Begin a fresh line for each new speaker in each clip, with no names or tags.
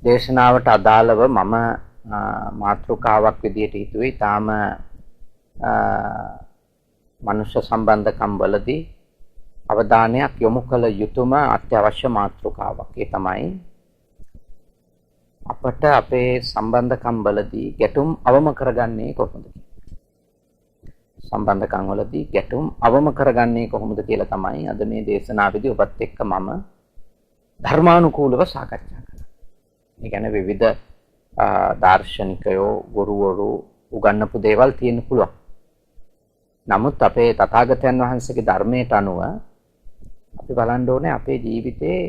දේශනාවට අදාළව මම මාතෘකාවක් විදිහට හිතුවේ තාම මනුෂ්‍ය සම්බන්ධකම් වලදී අවධානයක් යොමු කළ යුතුම අත්‍යවශ්‍ය මාතෘකාවක්. ඒ තමයි අපට අපේ සම්බන්ධකම් වලදී ගැටුම් අවම කරගන්නේ කොහොමද? සම්බන්ධකම් වලදී ගැටුම් අවම කරගන්නේ කොහොමද කියලා තමයි අද මේ දේශනාවේදී ඔබත් එක්ක මම ධර්මානුකූලව සාකච්ඡා කරනවා. ඒ කියන්නේ විවිධ දාර්ශනිකයෝ ගුරුවරු උගන්වපු දේවල් තියෙන්න පුළුවන්. නමුත් අපේ තථාගතයන් වහන්සේගේ ධර්මයට අනුව අපි බලන්න ඕනේ අපේ ජීවිතේ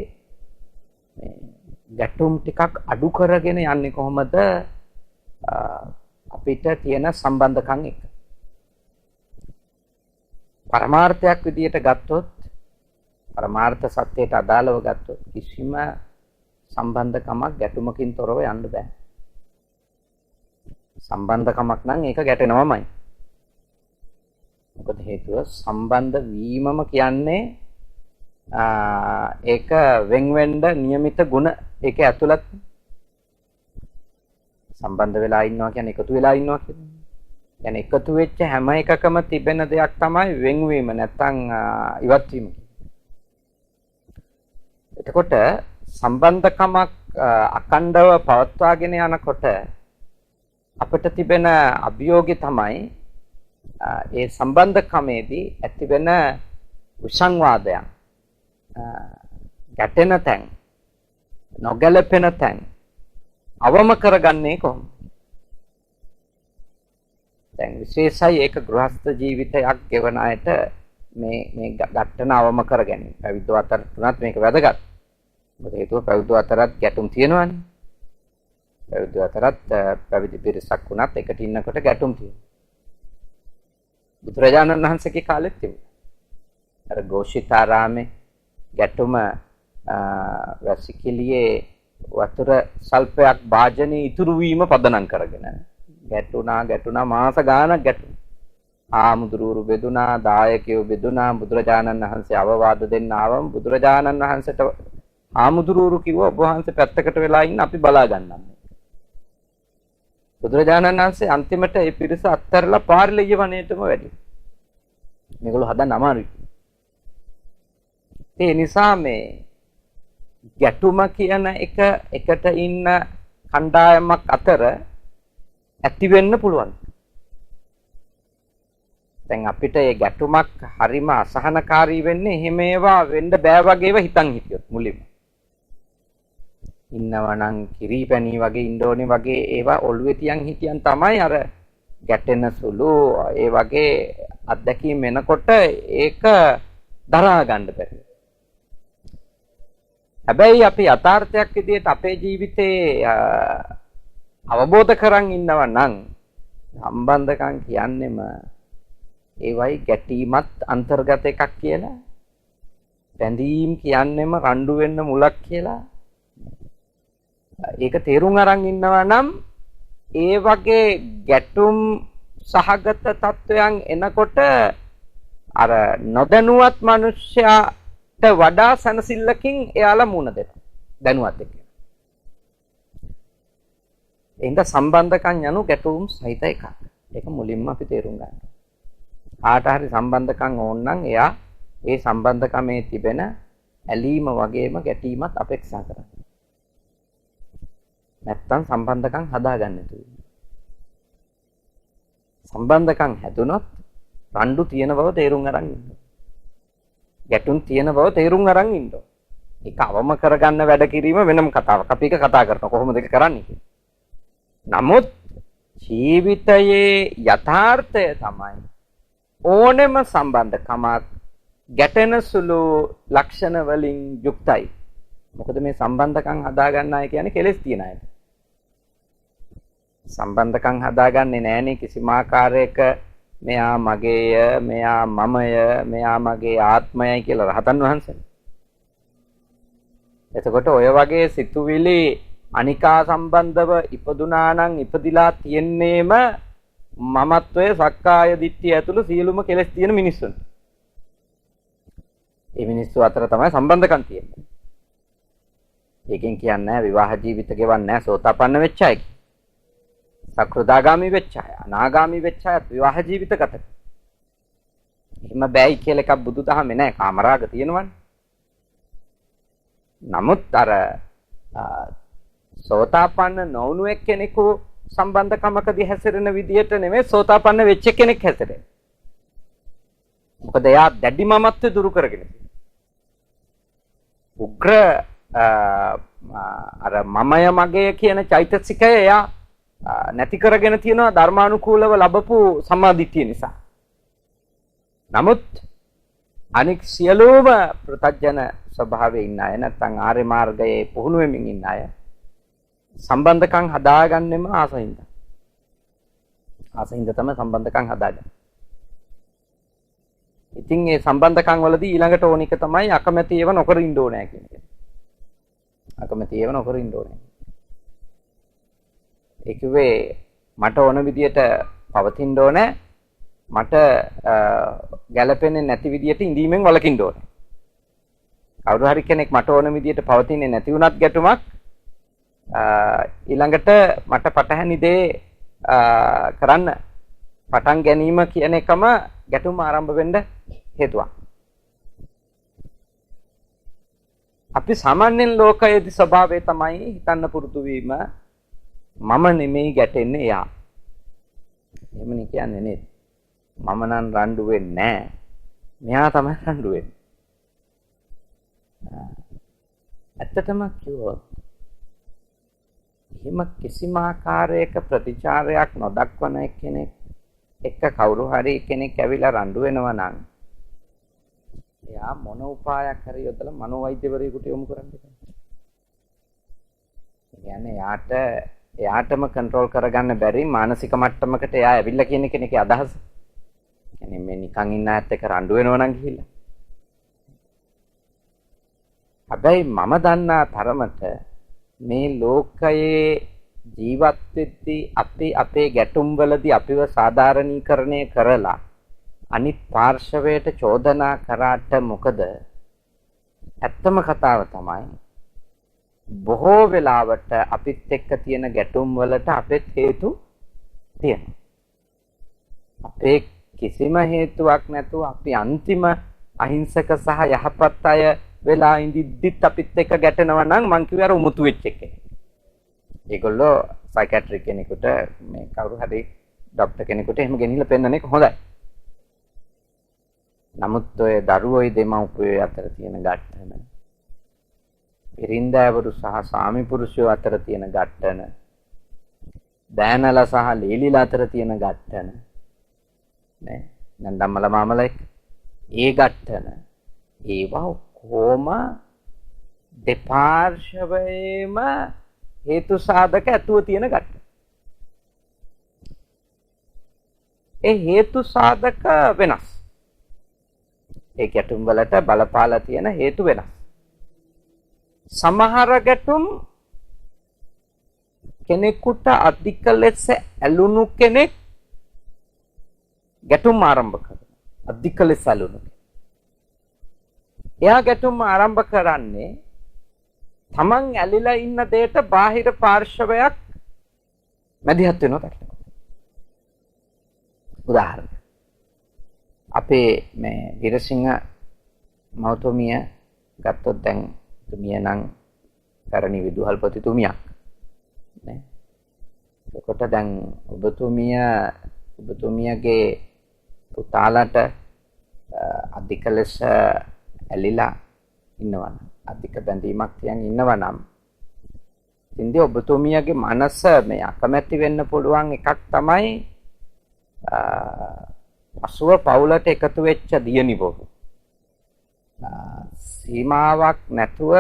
ගැටුම් ටිකක් අඩු කරගෙන යන්නේ කොහොමද අපිට තියෙන සම්බන්ධකම් එක්ක. පරමාර්ථයක් විදියට ගත්තොත් පරමාර්ථ සත්‍යයට අදාළව ගත්තොත් කිසිම සම්බන්ධකමක් ගැටුමකින් තොරව යන්න බෑ. සම්බන්ධකමක් නම් ඒක ගැටෙනවමයි. මොකද හේතුව සම්බන්ධ වීමම කියන්නේ ඒක වෙන් වෙන්න નિયમિત ගුණ ඒකේ ඇතුළත් සම්බන්ධ වෙලා ඉන්නවා කියන්නේ එකතු වෙලා ඉන්නවා කියන්නේ. يعني එකතු වෙච්ච හැම එකකම තිබෙන දෙයක් තමයි වෙන්වීම නැත්නම් ඉවත් වීම. එතකොට සම්බන්ධකමක් අඛණ්ඩව පවත්වාගෙන යනකොට අපිට තිබෙන අභියෝගය තමයි ඒ සම්බන්ධකමේදී ඇතිවෙන විසංවාදයන් ගැටෙන තැන් නොගැලපෙන තැන් අවම කරගන්නේ කොහොමද? දැන් විශේෂයි ඒක ගෘහස්ත ජීවිතයක් ගෙවන අයට මේ ගැටෙන අවම කර ගැනීම. පැවිදි අතර තුනත් මේක වැදගත්. මොකද හේතුව පැවිදි අතරත් ගැටුම් තියෙනවානේ. පැවිදි අතරත් පැවිදි පිරිසක් වුණත් එකට ඉන්නකොට ගැටුම් තියෙනවා. බුදුරජාණන් වහන්සේගේ කාලෙත් තිබුණා. අර ഘോഷිතාරාමේ ගැටුම වැසිකිළියේ වතුර සල්පයක් භාජනයේ ඉතුරු වීම පදනම් කරගෙන ගැටුණා මාස ගාණක් ගැටුණා. ආමුදුරුවරු බෙදුනා, දායකයෝ බෙදුනා. බුදුරජාණන් වහන්සේ අවවාද දෙන්න ආවම බුදුරජාණන් වහන්සේට ආමුදුරුවරු කිව්වා ඔබ වහන්සේ පැත්තකට වෙලා ඉන්න අපි බලා ගන්නම්. බුදුරජාණන් වහන්සේ අන්තිමට ඒ පිරිස අත්හැරලා පාරිලෙය වනයේටම වැඩි. මේගොල්ලෝ හදන්න අමාරුයි. ඒ නිසා මේ ගැටුම කියන එක එකට ඉන්න කණ්ඩායමක් අතර ඇති වෙන්න පුළුවන්. දැන් අපිට මේ ගැටුමක් හරිම අසහනකාරී වෙන්නේ එහෙම ඒවා වෙන්න බෑ වගේව හිතන් හිටියොත් මුලින්ම. ඉන්නවනම් කිරිපැණි වගේ ඉන්න ඕනේ වගේ ඒවා ඔළුවේ තියන් හිටියන් තමයි අර ගැටෙන සුළු ඒ වගේ අත්දැකීම් එනකොට ඒක දරා ගන්න බැහැ. හැබැයි අපි යථාර්ථයක් විදිහට අපේ ජීවිතේ අවබෝධ කරන් ඉන්නවා නම් සම්බන්ධකම් කියන්නේම ඒවයි ගැටීමත් අන්තර්ගත එකක් කියලා. බැඳීම් කියන්නේම රණ්ඩු වෙන්න මුලක් කියලා. ඒක තේරුම් අරන් ඉන්නවා නම් ඒ වගේ ගැටුම් සහගත තත්වයන් එනකොට අර නොදැනුවත් මිනිස්සයාට වඩා සනසිල්ලකින් එයාලා මුණ දෙනවා දැනුවත් එක්ක. එහෙනම් සම්බන්ධකම් යනු ගැටුම් සහිත එකක්. ඒක මුලින්ම අපි තේරුම් ගන්න. ආට හරි සම්බන්ධකම් ඕන නම් එයා ඒ සම්බන්ධකමේ තිබෙන ඇලීම වගේම ගැටීමත් අපේක්ෂා කරනවා. නැත්තම් සම්බන්ධකම් හදාගන්න තුයි. සම්බන්ධකම් හැදුනොත් රණ්ඩු තියෙන බව තේරුම් අරන් ඉන්න. ගැටුම් තියෙන බව තේරුම් අරන් ඉන්න. ඒක අවම කරගන්න වැඩ කිරීම වෙනම කතාවක්. අපි ඒක කතා කරනවා කොහොමද ඒක කරන්නේ කියලා. නමුත් ජීවිතයේ යථාර්ථය තමයි ඕනෙම සම්බන්ධකමක් ගැටෙන සුළු ලක්ෂණ වලින් යුක්තයි. මොකද මේ සම්බන්ධකම් හදාගන්න අය කියන්නේ කෙලෙස් තියන අය. සම්බන්ධකම් හදාගන්නේ නැහනේ කිසිම ආකාරයක මෙයා මගේය, මෙයා මමය, මෙයා මගේ ආත්මයයි කියලා රහතන් වහන්සේ. එතකොට ඔය වගේ සිතුවිලි අනිකා සම්බන්ධව ඉපදුනා නම් ඉපදිලා තියෙන්නේම මමත්වයේ සක්කාය දිට්ඨිය ඇතුළු සියලුම කෙලෙස් තියෙන මිනිස්සුන්. මේ මිනිස්සු අතර තමයි සම්බන්ධකම් තියෙන්නේ. ඒකෙන් කියන්නේ විවාහ ජීවිත ගෙවන්නේ සෝතාපන්න වෙච්ච අය. සකෘදාගාමි වෙච්ච අය, අනාගාමි වෙච්ච අය විවාහ ජීවිත ගත කරනවා. එහෙම බෑයි කියලා එකක් බුදුදහමේ නැහැ. කාමරාග තියෙනවනේ. නමුත් අර සෝතාපන්න නොවුණු එක්කෙනෙකු සම්බන්ධකමකදී හැසිරෙන විදියට නෙමෙයි සෝතාපන්න වෙච්ච කෙනෙක් හැසිරෙන්නේ. මොකද එයා දැඩි මමත්වය දුරු කරගෙන උග්‍ර අර මමය මගේ කියන චෛතසිකය එයා නැති කරගෙන තියෙනවා ධර්මානුකූලව ලැබපු සම්මාදිට්ඨිය නිසා. නමුත් අනික් සියලුම ප්‍රත්‍යජන ස්වභාවයේ ඉන්න අය නැත්නම් ආර්ය මාර්ගයේ පුහුණු වෙමින් ඉන්න අය සම්බන්ධකම් හදාගන්නෙම ආසින්ද. ආසින්ද තමයි සම්බන්ධකම් හදාගන්නේ. ඉතින් මේ සම්බන්ධකම් වලදී ඊළඟට ඕන එක තමයි අකමැති ඒවා නොකර ඉන්න ඕනේ කියන එක. අකමැති ඒවා නොකර ඉන්න ඕනේ. ඒ කිව්වේ මට ඕන විදියට පවතින්න ඕනේ. මට ගැළපෙන්නේ නැති විදියට ඉඳීමෙන් වළකින්න ඕනේ. කවුරු හරි කෙනෙක් මට ඕන විදියට පවතින්නේ නැති වුණත් ගැටුමක් ඊළඟට මට පටහැනි දේ කරන්න පටන් ගැනීම කියන එකම ගැටුම ආරම්භ වෙන්න හේතුවක්. අපි සාමාන්‍යයෙන් ලෝකයේදී ස්වභාවය තමයි හිතන්න පුරුදු වීම මම නෙමෙයි ගැටෙන්නේ එයා. එහෙමනේ කියන්නේ නේද? මම නම් රණ්ඩු වෙන්නේ නැහැ. මෙයා තමයි රණ්ඩු වෙන්නේ. ඇත්තටම කිව්වොත් එහෙම කිසිම ආකාරයක ප්‍රතිචාරයක් නොදක්වන කෙනෙක් එක්ක කවුරු හරි කෙනෙක් ඇවිල්ලා රණ්ඩු වෙනවා නම් එයා මොන උපායක් හරි යොදලා මනෝවෛද්‍යවරයෙකුට යොමු කරන්න බෑ. ඒ කියන්නේ එයාටම කන්ට්‍රෝල් කරගන්න බැරි මානසික මට්ටමකට එයා ඇවිල්ලා කියන කෙනෙක්ගේ අදහස. කියන්නේ මේ නිකන් ඉන්න ඇත්ත එක රණ්ඩු වෙනවා නම් ගිහිල්ලා. හැබැයි මම දන්නා තරමට මේ ලෝකයේ ජීවත් වෙද්දී අපි අපේ ගැටුම් වලදී අපිව සාධාරණීකරණය කරලා අනිත් පාර්ශවයට චෝදනා කරාට මොකද ඇත්තම කතාව තමයි බොහෝ වෙලාවට අපිත් එක්ක තියෙන ගැටුම් වලට අපෙත් හේතු තියෙනවා. අපේ කිසිම හේතුවක් නැතුව අපි අන්තිම අහිංසක සහ යහපත් අය වෙලා ඉඳිද්දිත් අපිත් එක්ක ගැටෙනවා නම් මං කිව්වේ අර උමුතු වෙච්ච එකේ. ඒගොල්ලෝ සයිකියාට්‍රික් කෙනෙකුට මේ කවුරු හරි ડોක්ටර් කෙනෙකුට එහෙම ගෙනිහිල්ලා පෙන්නන එක හොඳයි. නමුත් ඔය දරුවෝයි දෙමව්පියෝ අතර තියෙන ගැටන, පිරින්දෑවරු සහ සාමි පුරුෂයෝ අතර තියෙන ගැටන, දෑනලා සහ ලීලිලා අතර තියෙන ගැටන නේ නන්දම්මලා මාමලා එක්ක ඒ ගැටන ඒවා කොහොම දෙපාර්ශවයේම හේතු සාධක ඇතුව තියෙන ගැටන. ඒ හේතු සාධක වෙනස්. ඒ ගැටුම් වලට බලපාලා තියෙන හේතු වෙනස්. සමහර ගැටුම් කෙනෙකුට අධික ලෙස ඇලුණු කෙනෙක් ගැටුම් ආරම්භ කරනවා. අධික ලෙස ඇලුණු. එයා ගැටුම් ආරම්භ කරන්නේ තමන් ඇලිලා ඉන්න දෙයට බාහිර පාර්ශවයක් මැදිහත් වෙනවා දැක්කම. උදාහරණ අපේ මේ විරසිංහ මෞතුමිය ගත්තොත් දැන් තුමිය නම් පැරණි විදුහල්පතිතුමියක් නේ. ඒකට දැන් ඔබතුමියගේ පුතාලට අධික ලෙස ඇලිලා ඉන්නවා. අධික බැඳීමක් තියන් ඉන්නවා නම් ඉතින්දී ඔබතුමියගේ මනස මේ අකමැති වෙන්න පුළුවන් එකක් තමයි අසුව පවුලට එකතු වෙච්ච දියණිවෝ සීමාවක් නැතුව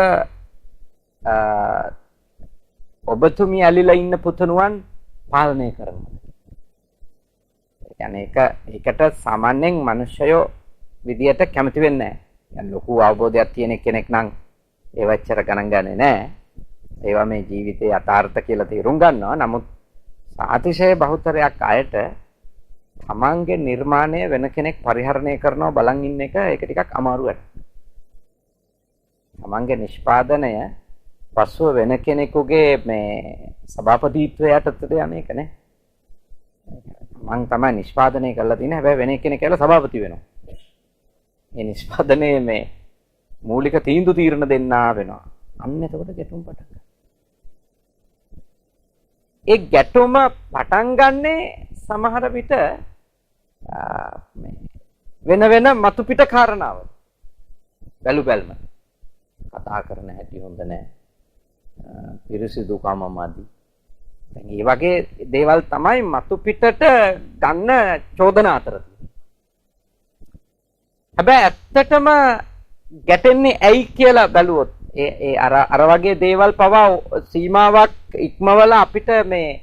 ඔබතුමිය ඇලිලා ඉන්න පුතණුවන් පාලනය කරනවා. ඒ කියන්නේ ඒකට සාමාන්‍යයෙන් මිනිස්සයෝ විදියට කැමති වෙන්නේ නැහැ. يعني ලොකු අවබෝධයක් තියෙන කෙනෙක් නම් ඒ වච්චර ගණන් ගන්නේ නැහැ. ඒවා මේ ජීවිතේ යථාර්ථ කියලා තේරුම් ගන්නවා. නමුත් අතිශය බහුතරයක් අයට තමන්ගේ නිර්මාණය වෙන කෙනෙක් පරිහරණය කරනවා බලන් ඉන්න එක ඒක ටිකක් අමාරු වැඩක්. තමන්ගේ නිෂ්පාදනය පසුව වෙන කෙනෙකුගේ මේ සභාපතිත්වය යටතේ අනේක නේ. මං තමයි නිෂ්පාදනය කරලා තියෙන්නේ. හැබැයි වෙන කෙනෙක් කියලා සභාපති වෙනවා. මේ නිෂ්පාදනයේ මේ මූලික තීන්දුව తీරන දෙන්නා වෙනවා. අන්න එතකොට ගැටුම් පටන් ගන්නවා. ඒ ගැටුම පටන් ගන්නේ සමහර විට වෙන වෙන මතු පිට කාරණාවල. බැලු බැල්ම කතා කරන හැටි හොඳ නැහැ. පිරිසිදුකම මදි. දැන් මේ වගේ දේවල් තමයි මතු පිටට ගන්න චෝදනා අතර තියෙන්නේ. හැබැයි ඇත්තටම ගැටෙන්නේ ඇයි කියලා බැලුවොත් ඒ අර වගේ දේවල් පවා සීමාවක් ඉක්මවලා අපිට මේ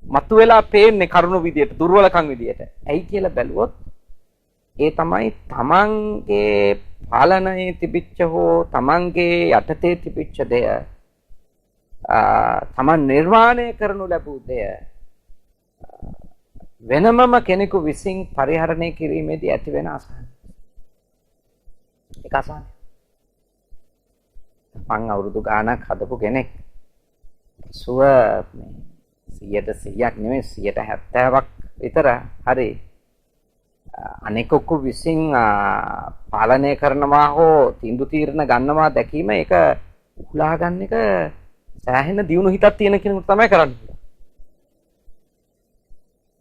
මතුවලා පේන්නේ කරුණු විදියට දුර්වලකම් විදියට. ඇයි කියලා බැලුවොත් ඒ තමයි තමන්ගේ පාලනයේ තිබිච්ච හෝ තමන්ගේ යටතේ තිබිච්ච දෙය තමන් නිර්මාණය කරනු ලැබූ දෙය වෙනමම කෙනෙකු විසින් පරිහරණය කිරීමේදී ඇති වෙන අසහනය. ඒක අසහනය. මං අවුරුදු ගාණක් හදපු කෙනෙක්. සුව 100%ක් නෙමෙයි 70%ක් විතර හරි අනෙකෙකු විසින් පාලනය කරනවා හෝ තීන්දුව తీරන ගන්නවා දැකීම ඒක උලා ගන්න එක සෑහෙන දියුණු හිතක් තියෙන කෙනෙකුට තමයි කරන්නේ.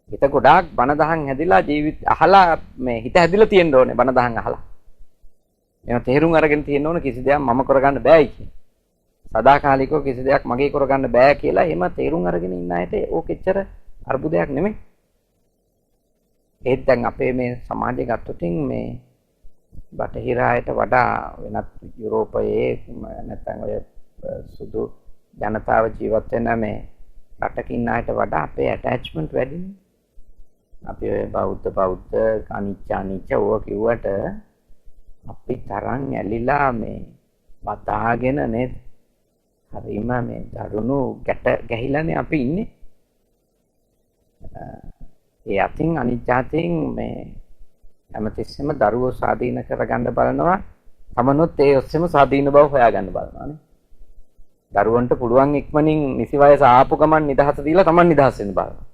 හිත ගොඩාක් බණ දහම් හැදිලා ජීවිත අහලා මේ හිත හැදිලා තියෙන්න ඕනේ බණ දහම් අහලා. මේවා තේරුම් අරගෙන තියෙන්න ඕනේ කිසි දෙයක් මම කරගන්න බෑයි කියන. සදාකාලිකව කිසි දෙයක් මගේ කරගන්න බෑ කියලා එහෙම තේරුම් අරගෙන ඉන්න අයට ඕක එච්චර අර්බුදයක් නෙමෙයි. ඒත් දැන් අපේ මේ සමාජය ගත්තොත් මේ බටහිර අයට වඩා වෙනත් යුරෝපයේ නැත්නම් ඔය සුදු ජනතාව ජීවත් වෙන මේ රටක ඉන්න අයට වඩා අපේ ඇටැච්මන්ට් වැඩිනේ. අපි ඔය බෞද්ධ අනිච්ච ඕවා කිව්වට අපි තරම් ඇලිලා මේ වතාගෙන නේද? හරිම මේ දරුණු ගැහිලානේ අපි ඉන්නේ. ඒ අතින් අනිත්‍යයෙන් මේ හැමතිස්සෙම දරුවෝ ස්වාධීන කරගන්න බලනවා. තමනොත් ඒ ඔස්සේම ස්වාධීන බව හොයාගන්න බලනවානේ. දරුවන්ට පුළුවන් ඉක්මනින් නිසි වයස ආපු ගමන් නිදහස දීලා තමන් නිදහස් වෙන්න බලනවා.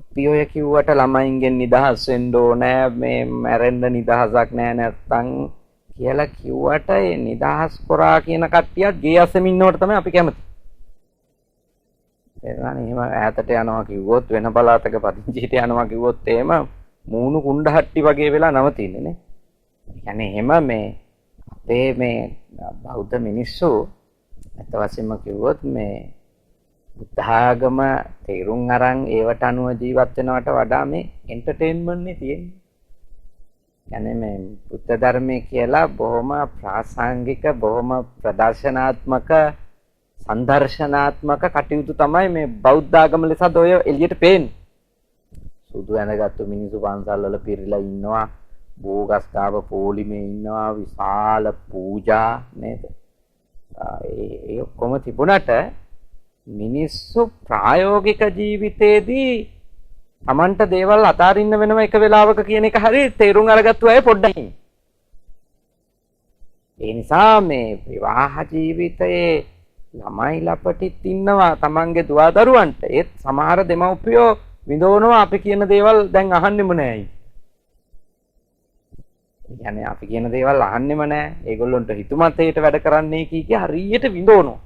අපි ඔය කිව්වට ළමයින්ගෙන් නිදහස් වෙන්න ඕනේ මේ මැරෙන්න නිදහසක් නැහැ නැත්තම් කියලා කිව්වට ඒ නිදහස් කරා කියන කට්ටියත් ගේ අස්සෙම ඉන්නවට තමයි අපි කැමති. එරණේ එහෙම ඈතට යනවා කිව්වොත් වෙන පළාතක පදිංචිට යනවා කිව්වොත් එහෙම මූණු කුණ්ඩහට්ටි වගේ වෙලා නවතින්නේ නේ. ඒ කියන්නේ එහෙම මේ අපේ මේ බෞද්ධ මිනිස්සු අත වශයෙන්ම කිව්වොත් මේ බුද්ධාගම තේරුම් අරන් ඒවට අනුව ජීවත් වෙනවට වඩා මේ එන්ටර්ටේන්මන්ට් නේ තියෙන්නේ. يعني මේ බුද්ධ ධර්මයේ කියලා බොහොම ප්‍රාසංගික බොහොම ප්‍රදර්ශනාත්මක සංදර්ශනාත්මක කටයුතු තමයි මේ බෞද්ධ ආගම ලෙස ඔය එළියට පේන්නේ. සුදු ඇඳගත්තු මිනිස්සු පන්සල් වල පිරීලා ඉන්නවා, බෝගස් කාව පොලිමේ ඉන්නවා, විශාල පූජා නේද? ඒ ඔක්කොම තිබුණට මිනිස්සු ප්‍රායෝගික ජීවිතේදී Tamanට දේවල් අතාරින්න වෙනම එක වෙලාවක කියන එක හරිය තේරුම් අරගත්තු අය පොඩ්ඩයි. ඒ නිසා මේ විවාහ ජීවිතයේ ළමයි ලපටිත් ඉන්නවා Tamanගේ දුවා දරුවන්ට. ඒත් සමහර දෙමව්පියෝ විඳවනවා අපි කියන දේවල් දැන් අහන්නෙම නෑයි. يعني අපි කියන දේවල් අහන්නෙම නෑ. ඒගොල්ලොන්ට හිතුමතේට වැඩ කරන්නේ කී හරියට විඳවනවා.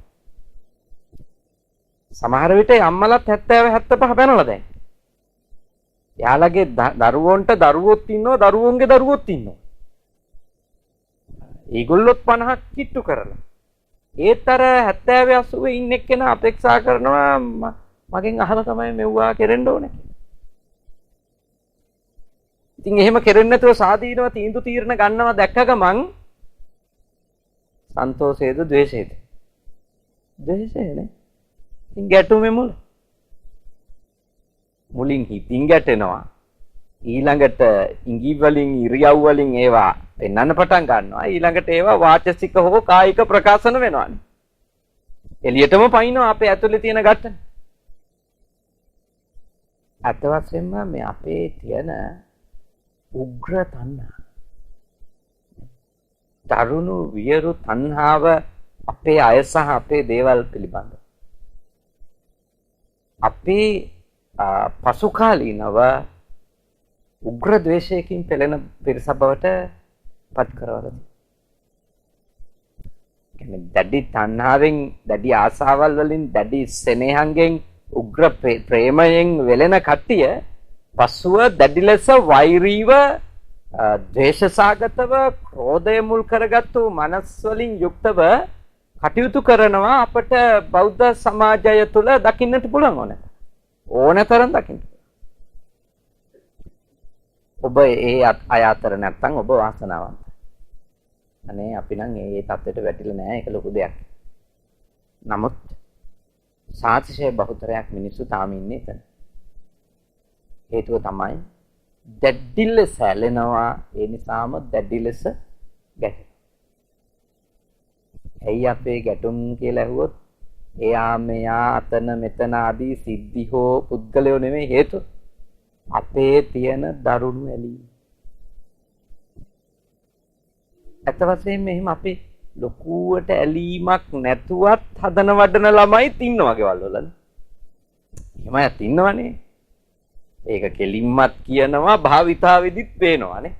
සමහර විට අම්මලත් 70 75 පැනලා දැන්. යාළගේ දරුවන්ට දරුවොත් ඉන්නවා, දරුවන්ගේ දරුවොත් ඉන්නවා. ඒගොල්ලොත් 50ක් කිට්ටු කරලා. ඒත් අර 70 80 ඉන්න එක්කෙනා අපේක්ෂා කරනවා මගෙන් අහලා තමයි මෙව්වා කෙරෙන්න ඕනේ. ඉතින් එහෙම කෙරෙන්නේ නැතුව සාදීනව තීන්දුව తీරන ගන්නවා දැක්ක ගමන් සන්තෝෂයේද ද්වේෂයේද? ද්වේෂයනේ. ඉතින් ගැටුමේ මුලින් හිතින් ගැටෙනවා. ඊළඟට ඉඟි වලින් ඉරියව් වලින් ඒවා පෙන්වන්න පටන් ගන්නවා. ඊළඟට ඒවා වාචසික හෝ කායික ප්‍රකාශන වෙනවානේ. එළියටම පයින්නවා අපේ ඇතුලේ තියෙන ගැටන. අත වශයෙන්ම මේ අපේ තියෙන උග්‍ර තණ්හා. තරුණු වියරු තණ්හාව අපේ අය සහ අපේ දේවල් පිළිබඳ අපි පසු කාලීනව උග්‍ර ද්වේෂයකින් පෙළෙන පිරිසක් බවට පත් කරවලා තියෙනවා. දැඩි තණ්හාවෙන්, දැඩි ආසාවල් වලින්, දැඩි ස්නේහයෙන්, උග්‍ර ප්‍රේමයෙන් වෙලෙන කට්ටිය පසුව දැඩි ලෙස වෛරීව, ද්වේෂසාගතව, ක්‍රෝධය මුල් කරගත්තු මනස් වලින් යුක්තව කටයුතු කරනවා අපට බෞද්ධ සමාජය තුළ දකින්නට පුළුවන් ඕනතරම් දකින්න. ඔබ ඒ අය අතර නැත්තම් ඔබ වාසනාවන්ත. අනේ අපි නම් ඒ තත්ත්වයට වැටිලා නැහැ. ඒක ලොකු දෙයක්. නමුත් සාතිශය බහුතරයක් මිනිස්සු තාම ඉන්නේ එතන. හේතුව තමයි දැඩි ලෙස ඇලෙනවා. ඒ නිසාම දැඩි ලෙස ගැටෙනවා. ඇයි අපේ ගැටුම් කියලා ඇහුවොත් එයා මෙයා අතන මෙතන ආදී සිද්ධි හෝ පුද්ගලයෝ නෙමෙයි හේතුව. අපේ තියෙන දරුණු ඇලීම. අත වශයෙන් මෙහෙම අපි ලොකුවට ඇලීමක් නැතුවත් හදන වඩන ළමයිත් ඉන්නවා ගෙවල් වල. එහෙමත් ඉන්නවනේ. ඒක කෙලින්මත් කියනවා භාවිතාවේදීත් පේනවානේ.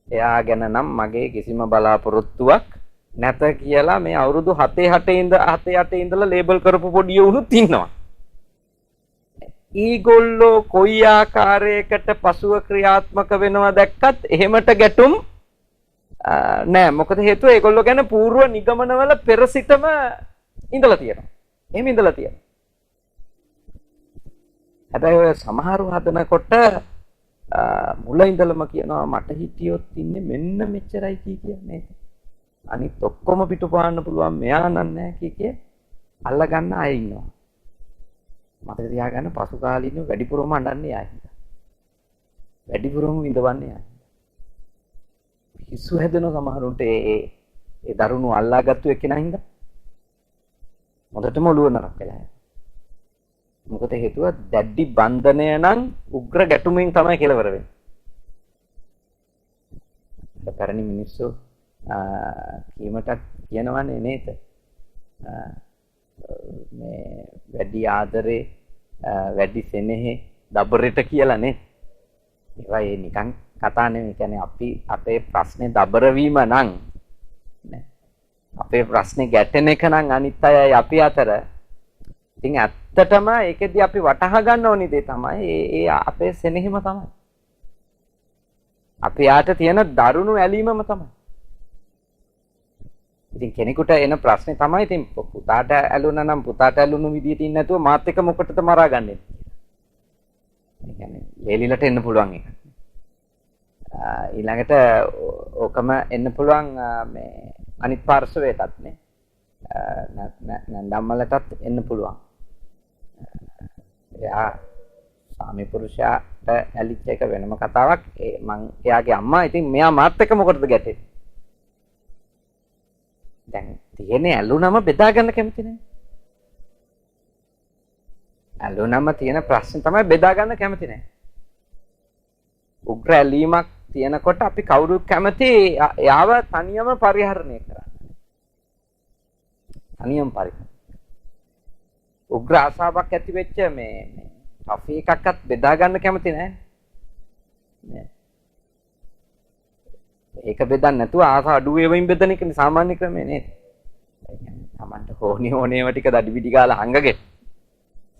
එයා ගැන නම් මගේ කිසිම බලාපොරොත්තුවක් නැත කියලා මේ අවුරුදු 7 ඉඳලා ලේබල් කරපු පොඩි උණුත් ඉන්නවා. ඊගොල්ලෝ කොයි ආකාරයකට පසුව ක්‍රියාත්මක වෙනවා දැක්කත් එහෙමට ගැටුම් නෑ. මොකද හේතුව ඒගොල්ලෝ ගැන పూర్ව නිගමනවල පෙර සිටම ඉඳලා තියෙනවා. එහෙම ඉඳලා තියෙනවා. හැබැයි ඔය සමහරව හදනකොට මුල ඉඳලම කියනවා මට හිතියොත් ඉන්නේ මෙන්න මෙච්චරයි කියන්නේ. අනිත් ඔක්කොම පිටු පාන්න පුළුවන් මෙයා නෑ කිය අල්ල ගන්න අය ඉන්නවා. මතක තියාගන්න පසු කාලීනව වැඩිපුරම අඬන්නේ ආයි. වැඩිපුරම විඳවන්නේ ආයි. පිස්සු හැදෙන සමහරුන්ට ඒ දරුණු අල්ලාගත්තු එක්කෙනා හින්දා. මොකටම ඔළුව නරක් වෙලා යනවා. මොකද හේතුව දැඩි බන්ධනය නම් උග්‍ර ගැටුමින් තමයි කෙලවර වෙන්නේ. පැරණි මිනිස්සු කීමටත් කියනවනේ නේද? මේ වැඩි ආදරේ වැඩි සෙනෙහි දබරට කියලා නේ. ඒවා ඒ නිකන් කතා නෙමෙයි. කියන්නේ අපි අපේ ප්‍රශ්නේ දබර වීම නම් නේ. අපේ ප්‍රශ්නේ ගැටෙන එක නම් අනිත් අයයි අපි අතර. ඉතින් ඇත්තටම ඒකෙදි අපි වටහා ගන්න ඕනි දේ තමයි ඒ අපේ සෙනෙහිම තමයි. අපි යාට තියෙන දරුණු ඇලීමම තමයි. ඉතින් කෙනෙකුට එන ප්‍රශ්නේ තමයි ඉතින් පුතාට ඇලුනා නම් පුතාට ඇලුණු විදියට ඉන්නේ නැතුව මාත් එක්ක මොකටද මරාගන්නේ? ඒ කියන්නේ ලේලිලට එන්න පුළුවන් එක. ඊළඟට ඕකම එන්න පුළුවන් මේ අනිත් පාර්ශවයටත් නේ. නන්දම්මලටත් එන්න පුළුවන්. එයා ස්වාමි පුරුෂයාට ඇලිච්ච එක වෙනම කතාවක්. මං එයාගේ අම්මා ඉතින් මෙයා මාත් එක්ක මොකටද ගැටෙන්නේ? දැන් තියෙන්නේ ඇලුනම බෙදා ගන්න කැමති නෑ. ඇලුනම තියෙන ප්‍රශ්නේ තමයි බෙදා ගන්න කැමති නෑ. උග්‍ර ඇලීමක් තියෙනකොට අපි කවුරුත් කැමති යාව තනියම පරිහරණය කරන්න. තනියම පරිහරණය. උග්‍ර ආසාවක් ඇති වෙච්ච මේ ටොෆි එකක්වත් බෙදා ගන්න කැමති නෑ. නෑ. ඒක බෙදන්න නැතුව ආස අඩු වේවින් බෙදන එක සාමාන්‍ය ක්‍රමය නේද? ඒ කියන්නේ Tamanට ඕනේම ටික දඩි පිටි ගාලා හංගගෙන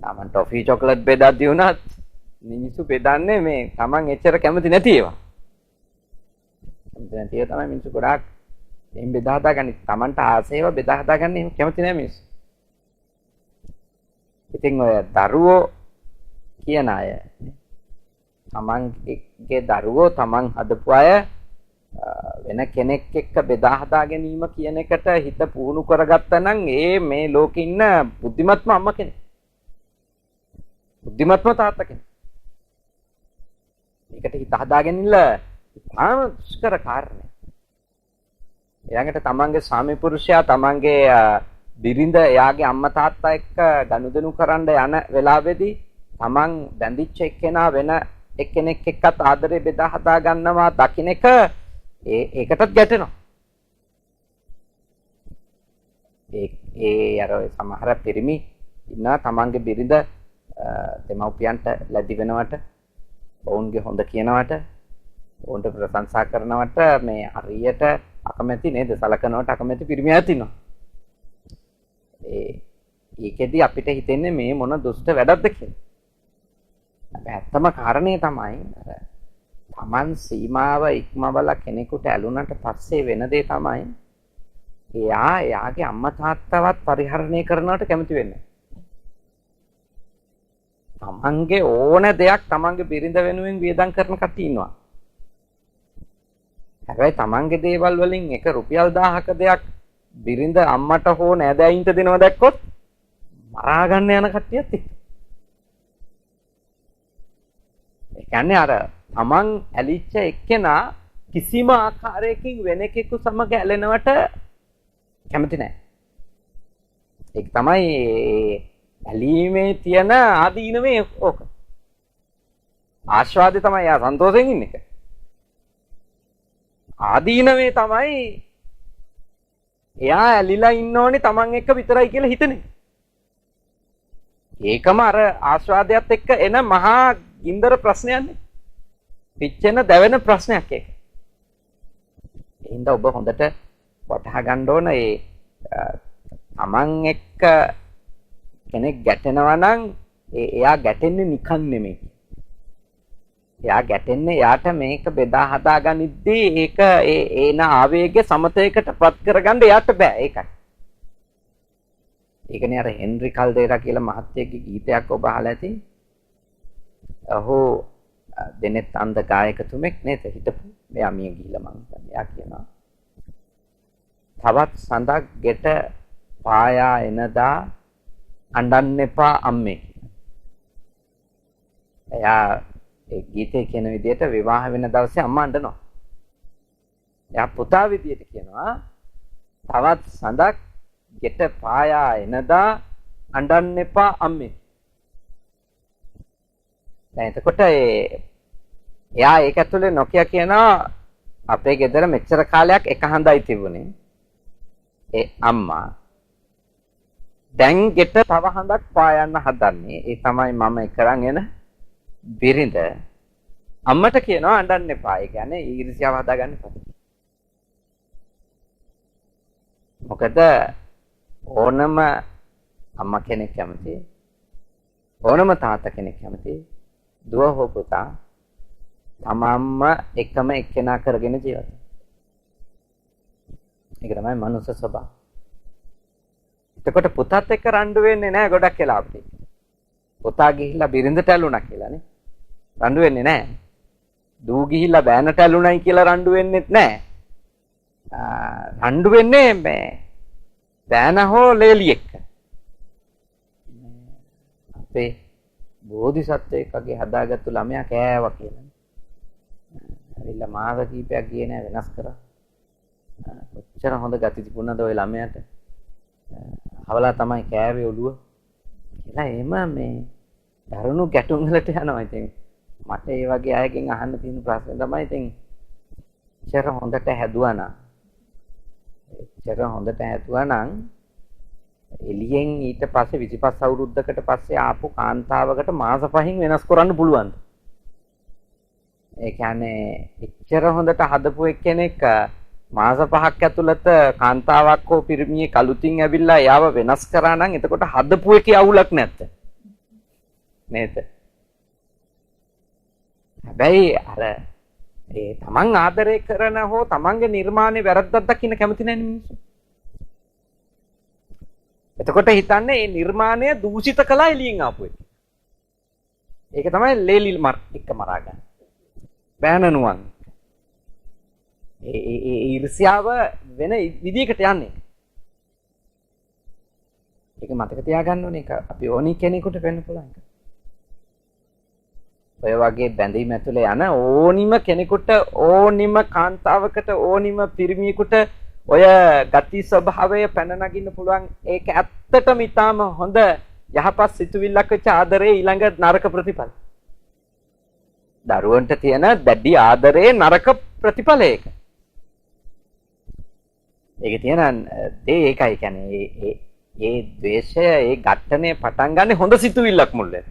Taman ටොෆි චොක්ලට් බෙදද්දී උනත් මිනිස්සු බෙදන්නේ මේ Taman එච්චර කැමති නැති ඒවා. දැන් තිය තමයි මිනිස්සු ගොඩාක් එම් බෙදා හදාගන්නේ. Tamanට ආසේව බෙදා හදාගන්නේ එහෙම කැමති නැහැ මිනිස්සු. ඉතින් ඔය දරුවෝ කියන අය Tamanගේ දරුවෝ Taman හදපු අය වෙන කෙනෙක් එක්ක බෙදා හදා ගැනීම කියන එකට හිත පුහුණු කරගත්තා නම් මේ ලෝකේ ඉන්න බුද්ධිමත්ම අම්මා කෙනෙක්. බුද්ධිමත්ම තාත්තා කෙනෙක්. ඒකට හිත හදාගෙන ඉන්න තාම දුෂ්කර කාරණේ. ඊළඟට තමන්ගේ ස්වාමි පුරුෂයා තමන්ගේ බිරිඳ එයාගේ අම්මා තාත්තා එක්ක ගනුදෙනු කරන්න යන වෙලාවේදී තමන් බැඳිච්ච එක්කෙනා වෙන එක්කෙනෙක් එක්කත් ආදරේ බෙදා හදා ගන්නවා දකින්න එක ඒකටත් ගැටෙනවා. ඒ අර සමහර පිරිමි ඉන්නවා තමන්ගේ බිරිඳ දෙමව්පියන්ට ලැබි වෙනවට ඔවුන්ගේ හොඳ කියනවට ඔවුන්ට ප්‍රශංසා කරනවට මේ හරියට අකමැති නේද සලකනවට අකමැති පිරිමියා තිනවා. ඒකෙදි අපිට හිතෙන්නේ මේ මොන දුෂ්ට වැඩක්ද කියලා. හැබැයි ඇත්තම කාරණේ තමයි අර තමන් සීමාව ඉක්මවලා කෙනෙකුට ඇලුනට පස්සේ වෙන දේ තමයි එයාගේ අම්මා තාත්තවත් පරිහරණය කරනවට කැමති වෙන්නේ. තමන්ගේ ඕන දෙයක් තමන්ගේ බිරිඳ වෙනුවෙන් වියදම් කරන කට්ටිය ඉන්නවා. හැබැයි තමන්ගේ දේවල් වලින් එක රුපියල් 1000ක දෙයක් බිරිඳ අම්මට හෝ නෑදෑයින්ට දෙනවා දැක්කොත් මරා ගන්න යන කට්ටියත් ඉන්නවා. ඒ කියන්නේ අර තමන් ඇලිච්ච එක්කෙනා කිසිම ආකාරයකින් වෙන කෙනෙකු සමග ඇලෙනවට කැමති නැහැ. ඒක තමයි ඇලීමේ තියෙන ආදීනමේ ඕක. ආස්වාදේ තමයි යා සන්තෝෂයෙන් ඉන්න එක. ආදීනමේ තමයි එයා ඇලිලා ඉන්න ඕනේ තමන් එක්ක විතරයි කියලා හිතන්නේ. ඒකම අර ආස්වාදයට එක්ක එන මහා ගින්දර ප්‍රශ්නයක්නේ. පිච්චෙන දැවෙන ප්‍රශ්නයක් ඒක. එහෙනම් ඔබ හොඳට වටහා ගන්න ඕන තමන් එක්ක කෙනෙක් ගැටෙනවා නම් එයා ගැටෙන්නේ නිකන් නෙමෙයි. එයා ගැටෙන්නේ යාට මේක බෙදා හදා ගනිද්දී ඒක ඒන ආවේගය සමතයකටපත් කරගන්න එයාට බෑ ඒකයි. ඒකනේ අර හෙන්රි කල්දේරා කියලා මහත්තයෙක්ගේ ගීතයක් ඔබ අහලා ඇති. ඔහු දෙනෙත් අන්ධ ගායකතුමෙක් නේද හිටපු. මෙයා මිය ගිහිල්ලා මං හිතන්නේ. එයා කියනවා තවත් සඳක් ගෙට පායා එනදා අඬන්න එපා අම්මේ. එයා ඒ ගීතේ කියන විදිහට විවාහ වෙන දවසේ අම්මා අඬනවා. එයා පුතා විදිහට කියනවා තවත් සඳක් ගෙට පායා එනදා අඬන්න එපා අම්මේ. දැන් එතකොට එයා ඒක ඇතුලේ නොකිය කියනවා අපේ ගෙදර මෙච්චර කාලයක් එක හඳයි තිබුණේ. ඒ අම්මා දැන් ගෙට තව හඳක් පායන්න හදන්නේ. ඒ තමයි මම කරන් එන බිරිඳ. අම්මට කියනවා අඬන්න එපා. ඒ කියන්නේ ඊර්ෂ්‍යාව හදාගන්න එපා. මොකද ඕනම අම්මා කෙනෙක් කැමති ඕනම තාත්තා කෙනෙක් කැමති දුව හෝ පුතා තමන්ම එකම එක්කෙනා කරගෙන ජීවත්. ඒක තමයි මනුස්ස ස්වභාවය. එතකොට පුතත් එක්ක රණ්ඩු වෙන්නේ නැහැ ගොඩක් වෙලාවට. පුතා ගිහිල්ලා බිරිඳට ඇලුණා කියලානේ. රණ්ඩු වෙන්නේ නැහැ. දූ ගිහිල්ලා බෑනට ඇලුණයි කියලා රණ්ඩු වෙන්නෙත් නැහැ. රණ්ඩු වෙන්නේ මේ බෑන හෝ ලේලි එක්ක. අපේ බෝධිසත්වයෙක්ගේ හදාගත්තු ළමයා කෑවා කියලා. ඇවිල්ලා මාස කීපයක් ගියේ නෑ වෙනස් කරා. කොච්චර හොඳ ගති තිබුණාද ওই ළමයාට. හවලා තමයි කෑවේ ඔළුව. කියලා එහෙම මේ දරුණු ගැටුම් වලට යනවා. ඉතින් මට ඒ වගේ අයගෙන් අහන්න තියෙන ප්‍රශ්නේ තමයි ඉතින් එච්චර හොඳට හැදුවා නම් එළියෙන් ඊට පස්සේ 25 අවුරුද්දකට පස්සේ ආපු කාන්තාවකට මාස 5න් වෙනස් කරන්න පුළුවන්. ඒ කියන්නේ එච්චර හොඳට හදපු එක්කෙනෙක් මාස 5ක් ඇතුළත කාන්තාවක් හෝ පිරිමියෙක් අලුතින් ඇවිල්ලා එයාව වෙනස් කරා නම් එතකොට හදපු එකේ අවුලක් නැත්ද? නේද? හැබැයි අර ඒ තමන් ආදරය කරන හෝ තමන්ගේ නිර්මාණය වැරද්දක් දකින්න කැමති නැහැ මිනිස්සු. එතකොට හිතන්නේ මේ නිර්මාණය දූෂිත කළා එළියෙන් ආපු එක. ඒක තමයි ලේලි එක්ක මරා ගන්න. බෑනනුවන්. ඒ ඊර්ෂ්‍යාව වෙන විදිහකට යන්නේ. ඒක මතක තියාගන්න ඕනේ. ඒක අපි ඕනි කෙනෙකුට වෙන්න පුළුවන්. ඔය වගේ බැඳීම් ඇතුලේ යන ඕනිම කෙනෙකුට ඕනිම කාන්තාවකට ඕනිම පිරිමියෙකුට ඔය ගති ස්වභාවය පැන නගින්න පුළුවන්. ඒක ඇත්තටම ඊටාම හොඳ යහපත් සිතුවිල්ලක් වෙච්ච ආදරේ ඊළඟ නරක ප්‍රතිඵල. දරුවන්ට තියෙන දැඩි ආදරේ නරක ප්‍රතිඵල ඒක. ඒකේ තියෙන දේ ඒකයි කියන්නේ ඒ ද්වේෂය ඒ ඝට්ටනේ පටන් ගන්න හොඳ සිතුවිල්ලක් මුල්ලේ.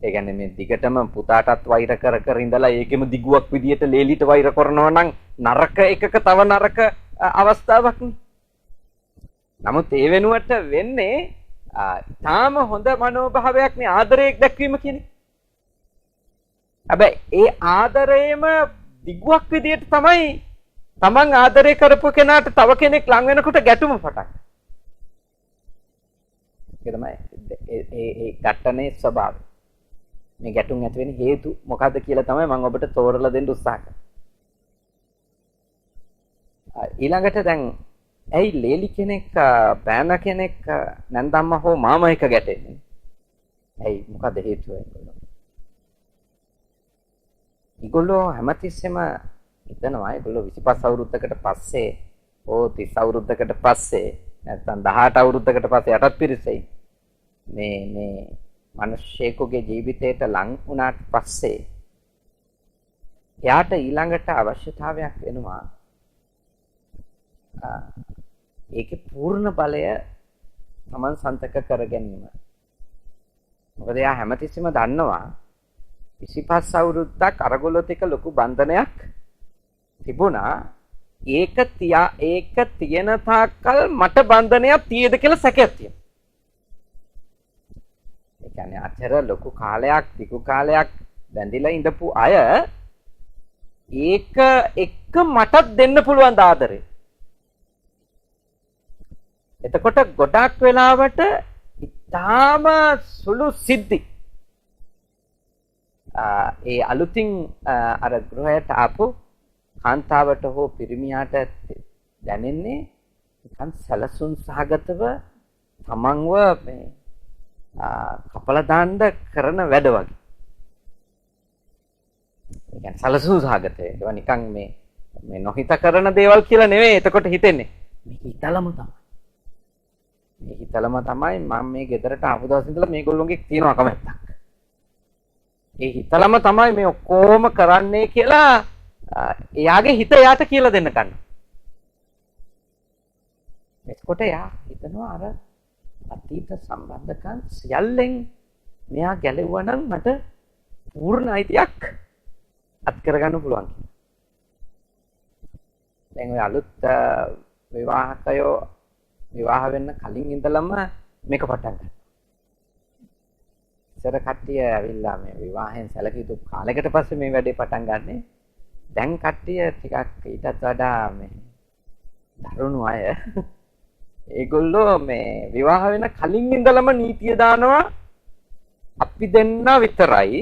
ඒ කියන්නේ මේ දිගටම පුතාටත් වෛර කර කර ඉඳලා ඒකෙම දිගුවක් විදියට ලේලිට වෛර කරනවා නම් නරක එකක තව නරක අවස්ථාවක් නේ. නමුත් ඒ වෙනුවට වෙන්නේ තාම හොඳ මනෝභාවයක් නේ ආදරයක් දැක්වීම කියන්නේ. හැබැයි ඒ ආදරයේම දිගුවක් විදියට තමයි තමන් ආදරය කරපු කෙනාට තව කෙනෙක් ලං වෙනකොට ගැටුම පටන්. ඒක තමයි ඒ ඝට්ටනේ ස්වභාවය. මේ ගැටුම් ඇති වෙන හේතු මොකද්ද කියලා තමයි මම ඔබට තෝරලා දෙන්න උත්සාහ කරන්නේ. ඊළඟට දැන් ඇයි ලේලි කෙනෙක් බෑන කෙනෙක් නැන්දම්මා හෝ මාමා එක ගැටෙන්නේ? ඇයි මොකද හේතුව ඒගොල්ලෝ? ඒගොල්ලෝ හැමතිස්සෙම හිතනවා ඒගොල්ලෝ 25 අවුරුද්දකට පස්සේ හෝ 30 අවුරුද්දකට පස්සේ නැත්නම් 18 අවුරුද්දකට පස්සේ යටත් පිරිසෙයි මේ මිනිස්සෙකුගේ ජීවිතයට ලං වුණාට පස්සේ එයාට ඊළඟට අවශ්‍යතාවයක් වෙනවා ඒකේ පූර්ණ බලය තමන් සන්තක කර ගැනීම. මොකද එයා හැමතිස්සෙම දන්නවා 25 අවුරුද්දක් අරගොල්ලොත් එක ලොකු බන්ධනයක් තිබුණා. ඒක තියෙන තාක්කල් මට බන්ධනයක් තියෙද කියලා සැකයක් තියෙනවා. ඒ කියන්නේ අතර ලොකු කාලයක් තිකු කාලයක් බැඳිලා ඉඳපු අය ඒක එක්ක මටත් දෙන්න පුළුවන් ආදරේ. එතකොට ගොඩක් වෙලාවට ඉතාම සුළු සිද්ධි ඒ අලුතින් අර ගෘහයට ආපු කාන්තාවට හෝ පිරිමියාට දැනෙන්නේ නිකන් සැලසුම් සහගතව තමන්ව මේ කපලා දාන්න කරන වැඩ වගේ. ඒ කියන්නේ සැලසුම් සහගතේ. ඒවා නිකන් මේ නොහිත කරන දේවල් කියලා නෙවෙයි. එතකොට හිතෙන්නේ මේක හිතලම තමයි. මේ හිතලම තමයි මම මේ ගෙදරට ආපු දවස් ඉඳලා මේගොල්ලෝගේ තියෙනවා කමැත්තක්. ඒ හිතලම තමයි මේ ඔක්කොම කරන්නේ කියලා එයාගේ හිත එයාට කියලා දෙන්න ගන්න. එතකොට එයා හිතනවා අර අතීත සම්බන්ධකම් සියල්ලෙන් මෙයා ගැලෙවුවා නම් මට පූර්ණ අයිතියක් අත් කරගන්න පුළුවන් කියලා. දැන් ඔය අලුත් විවාහකයෝ විවාහ වෙන්න කලින් ඉඳලම මේක පටන් ගන්නවා. ඉතර කට්ටිය ඇවිල්ලා මේ විවාහයෙන් සැලකිතු කාලයකට පස්සේ මේ වැඩේ පටන් ගන්නෙ. දැන් කට්ටිය ටිකක් ඊටත් වඩා මේ දරුණු අය. ඒගොල්ලෝ මේ විවාහ වෙන කලින් ඉඳලම නීතිය දානවා අපි දෙන්න විතරයි.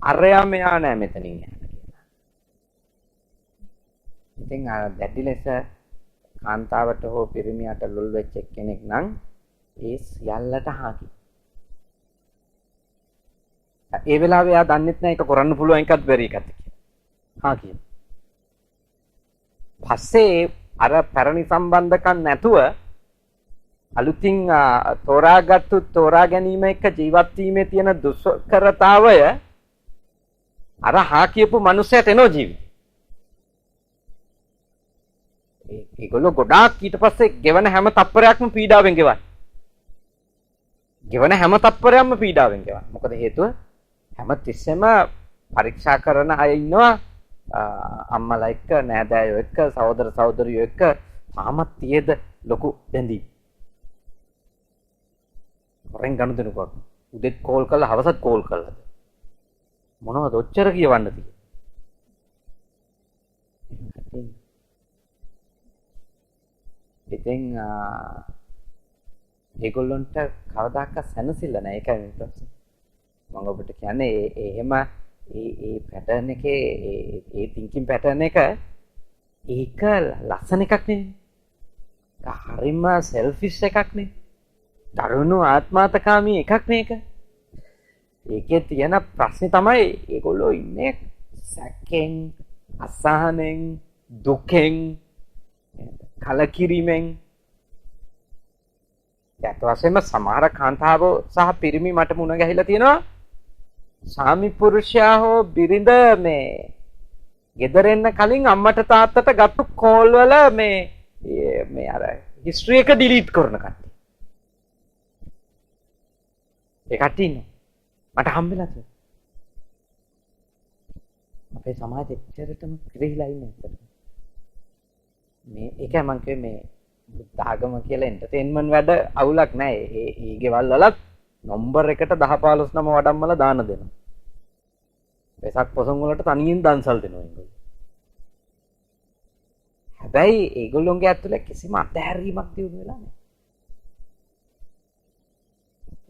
අරයා මෙයා නෑ මෙතනින් යන්න කියලා. ඉතින් දැඩි ලෙස කාන්තාවට හෝ පිරිමියට ලොල් වෙච්ච කෙනෙක් නම් ඒ සියල්ලට හාකි. ඒ වෙලාවේ එයා දන්නෙත් නෑ ඒක කරන්න පුළුවන් එකත් බැරි එකත් කියලා. හා කියන. පස්සේ අර පැරණි සම්බන්ධකම් නැතුව අලුතින් තෝරාගත්තු තෝරා ගැනීම එක්ක ජීවත් වීමේ තියෙන දුෂ්කරතාවය අර හා කියපු මනුස්සයට එනෝ ජීවිතේ. ඒගොල්ලෝ ගොඩාක් ඊට පස්සේ ගෙවන හැම තප්පරයක්ම පීඩාවෙන් ගෙවන. ගෙවන හැම තප්පරයක්ම පීඩාවෙන් ගෙවන. මොකද හේතුව හැම තිස්සෙම පරීක්ෂා කරන අය ඉන්නවා අම්මලා එක්ක නෑදෑයෝ එක්ක සහෝදර සහෝදරියෝ එක්ක තාමත් තියෙද ලොකු බැඳීම්. හොරෙන් ගනුදෙනු කරනවා. උදේත් කෝල් කරලා හවසත් කෝල් කරලා. මොනවද ඔච්චර කියවන්න තියෙන්නේ? ඉතින් ඒගොල්ලන්ට කවදාකවත් සැනසෙල්ල නැහැ. ඒකයි මේ ප්‍රශ්නේ. මම ඔබට කියන්නේ එහෙම ඒ පැටර්න් එකේ ඒ තින්කින් පැටර්න් එක ඒක ලස්සන එකක් නෙවෙයි. ඒක හරිම සෙල්ෆිෂ් එකක් නේ. දරුණු ආත්මාර්ථකාමී එකක් නේ ඒක. ඒකේ තියෙන ප්‍රශ්නේ තමයි ඒගොල්ලෝ ඉන්නේ සැකෙන්, අසහනෙන්, දුකෙන්, කලකිරීමෙන්. ඒත් වශයෙන්ම සමහර කාන්තාවෝ සහ පිරිමි මට මුණ ගැහිලා තියෙනවා. ස්වාමි පුරුෂයා හෝ බිරිඳ මේ ගෙදර එන්න කලින් අම්මට තාත්තට ගත්තු කෝල් වල මේ අර හිස්ටරි එක ඩිලීට් කරන කට්ටිය. ඒ කට්ටිය ඉන්නේ. මට හම්බෙලා තියෙනවා. අපේ සමාජෙ එච්චරටම පිළිහිලා ඉන්නේ ඇත්තට. මේ ඒකයි මම කිව්වේ මේ බුද්ධ ආගම කියලා එන්ටර්ටේන්මන්ට් වැඩ අවුලක් නැහැ. ඒ ගෙවල් වලත් නම්බර් එකට 10 15 නම වඩම්මලා දාන දෙනවා. වෙසක් පොසොන් වලට තනියෙන් දන්සල් දෙනවා ඒගොල්ලෝ. හැබැයි ඒගොල්ලොන්ගේ ඇතුලේ කිසිම අතහැරීමක් දියුණු වෙලා නැහැ.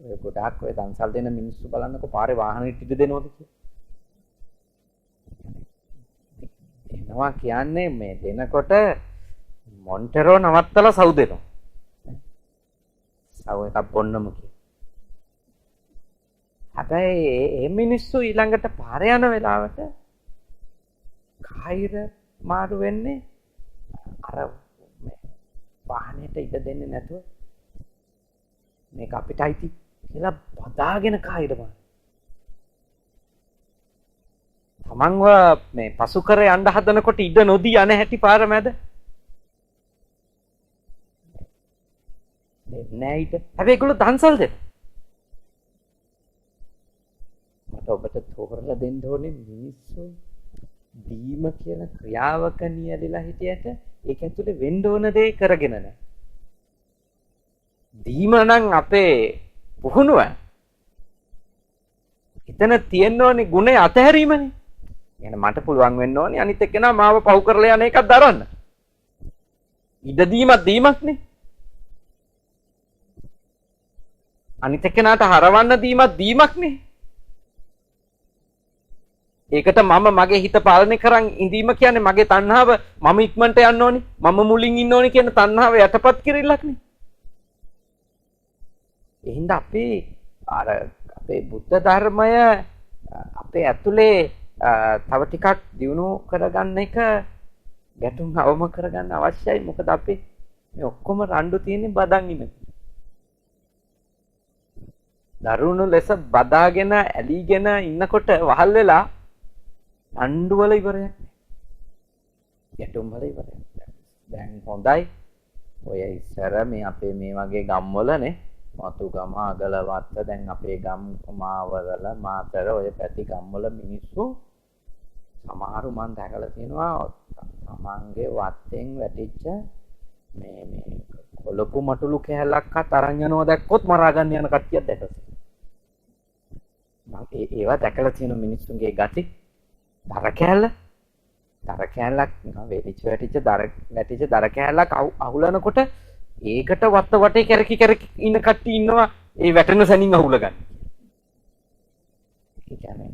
ඔය ගොඩාක් ඔය දන්සල් දෙන මිනිස්සු බලන්නකො පාරේ වාහනෙට ඉඩ දෙනවද කියලා. එනවා කියන්නේ මේ දෙනකොට මොන්ටෙරෝ නවත්තලා සව් දෙනවා. සව් එකක් බොන්නම කියලා. හැබැයි මේ මිනිස්සු ඊළඟට පාරේ යන වෙලාවට කායිර මාරු වෙන්නේ අර මේ වාහනේට ඉඩ දෙන්නේ නැතුව මේක අපිට අයිති කියලා බදාගෙන කායිර මාරු. තමන්ව මේ පසු කර යන්න හදනකොට ඉඩ නොදී යන හැටි පාර මැද නෑ ඊට. හැබැයි ඒගොල්ලෝ දන්සල් දෙනවා. මට ඔබට තෝරලා දෙන්න ඕනේ මිනිස්සු දීම කියන ක්‍රියාවක නියැලලා හිටියට ඒක ඇතුලේ වෙන්න ඕන දේ කරගෙන නැහැ. දීම නම් අපේ පුහුණුව. එතන තියෙන්න ඕනේ ගුණය අතහැරීමනේ. එහෙනම් මට පුළුවන් වෙන්න ඕනේ අනිත් එක්කෙනා මාව පහු කරලා යන එකක් දරන්න. ඉඩ දීමක් නේ. අනිත් එක්කෙනාට හරවන්න දීමක් නේ. ඒකට මම මගේ හිත පාලනය කරන් ඉඳීම කියන්නේ මගේ තණ්හාව මම ඉක්මනට යන්න ඕනි මම මුලින් ඉන්න ඕනි කියන තණ්හාව යටපත් කිරිල්ලක් නේ. එහෙනම් අපේ බුද්ධ ධර්මය අපේ ඇතුලේ තව ටිකක් දියුණු කරගන්න එක ගැටුම් අවම කරගන්න අවශ්‍යයි. මොකද අපේ මේ ඔක්කොම රණ්ඩු තියෙන්නේ බදන් ඉන්න. දරුණු ලෙස බදාගෙන ඇලිගෙන ඉන්නකොට වහල් වෙලා අඬු වල ඉවරයක් නෑ. ගැටුම් වල ඉවරයක් නෑ. දැන් හොඳයි. ඔය ඉස්සර මේ අපේ මේ වගේ ගම්වලනේ මතුගම අගලවත්ත දැන් අපේ ගම් මාවරල මාතර ඔය පැති ගම්වල මිනිස්සු සමහරු මන් දැකලා තියෙනවා තමන්ගේ වත්තෙන් වැටිච්ච මේ කොළපු මටුළු කැලක්වත් අරන් යනවා දැක්කොත් මරා ගන්න යන කට්ටියක් දැකලා තියෙනවා. ඒවා දැකලා තියෙන මිනිස්සුන්ගේ ගති දර කැලක් වෙටිච්ච දර කැලක් අහුලනකොට ඒකට වත්ත වටේ කැරකි ඉන්න කට්ටිය ඉන්නවා ඒ වැටෙන සැනින් අහුල ගන්න. ඒ කියන්නේ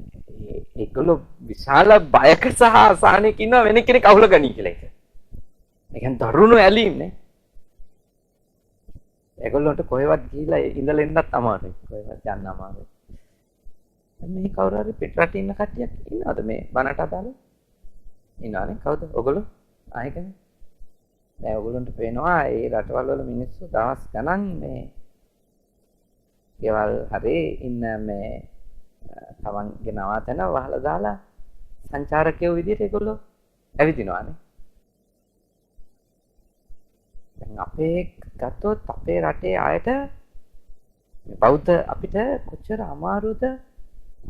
ඒගොල්ලෝ විශාල බයක සහ අසහනයක ඉන්න වෙන කෙනෙක් අහුල ගනී කියලා එක. ඒ කියන්නේ දරුණු ඇලීම්නේ. ඒගොල්ලන්ට කොහෙවත් ගිහිලා ඉඳලා එන්නත් අමාරුයි. කොහෙවත් යන්න අමාරුයි. මේ කවුරු හරි පිටරට ඉන්න කට්ටියක් ඉන්නවද මේ බනට අදාළ? ඉන්නවනේ කවුද? ඔයගොල්ලෝ ආයෙකනේ. දැන් ඔයගොල්ලන්ට පේනවා ඒ රටවල් වල මිනිස්සු දවස් ගණන් මේ ගෙවල් හරි ඉන්න මේ තමන්ගේ නවාතැන වහලා දාලා සංචාරකයෝ විදිහට ඒගොල්ලෝ ඇවිදිනවානේ. දැන් අපේ ගත්තොත් අපේ රටේ ආයත බෞද්ධ අපිට කොච්චර අමාරුද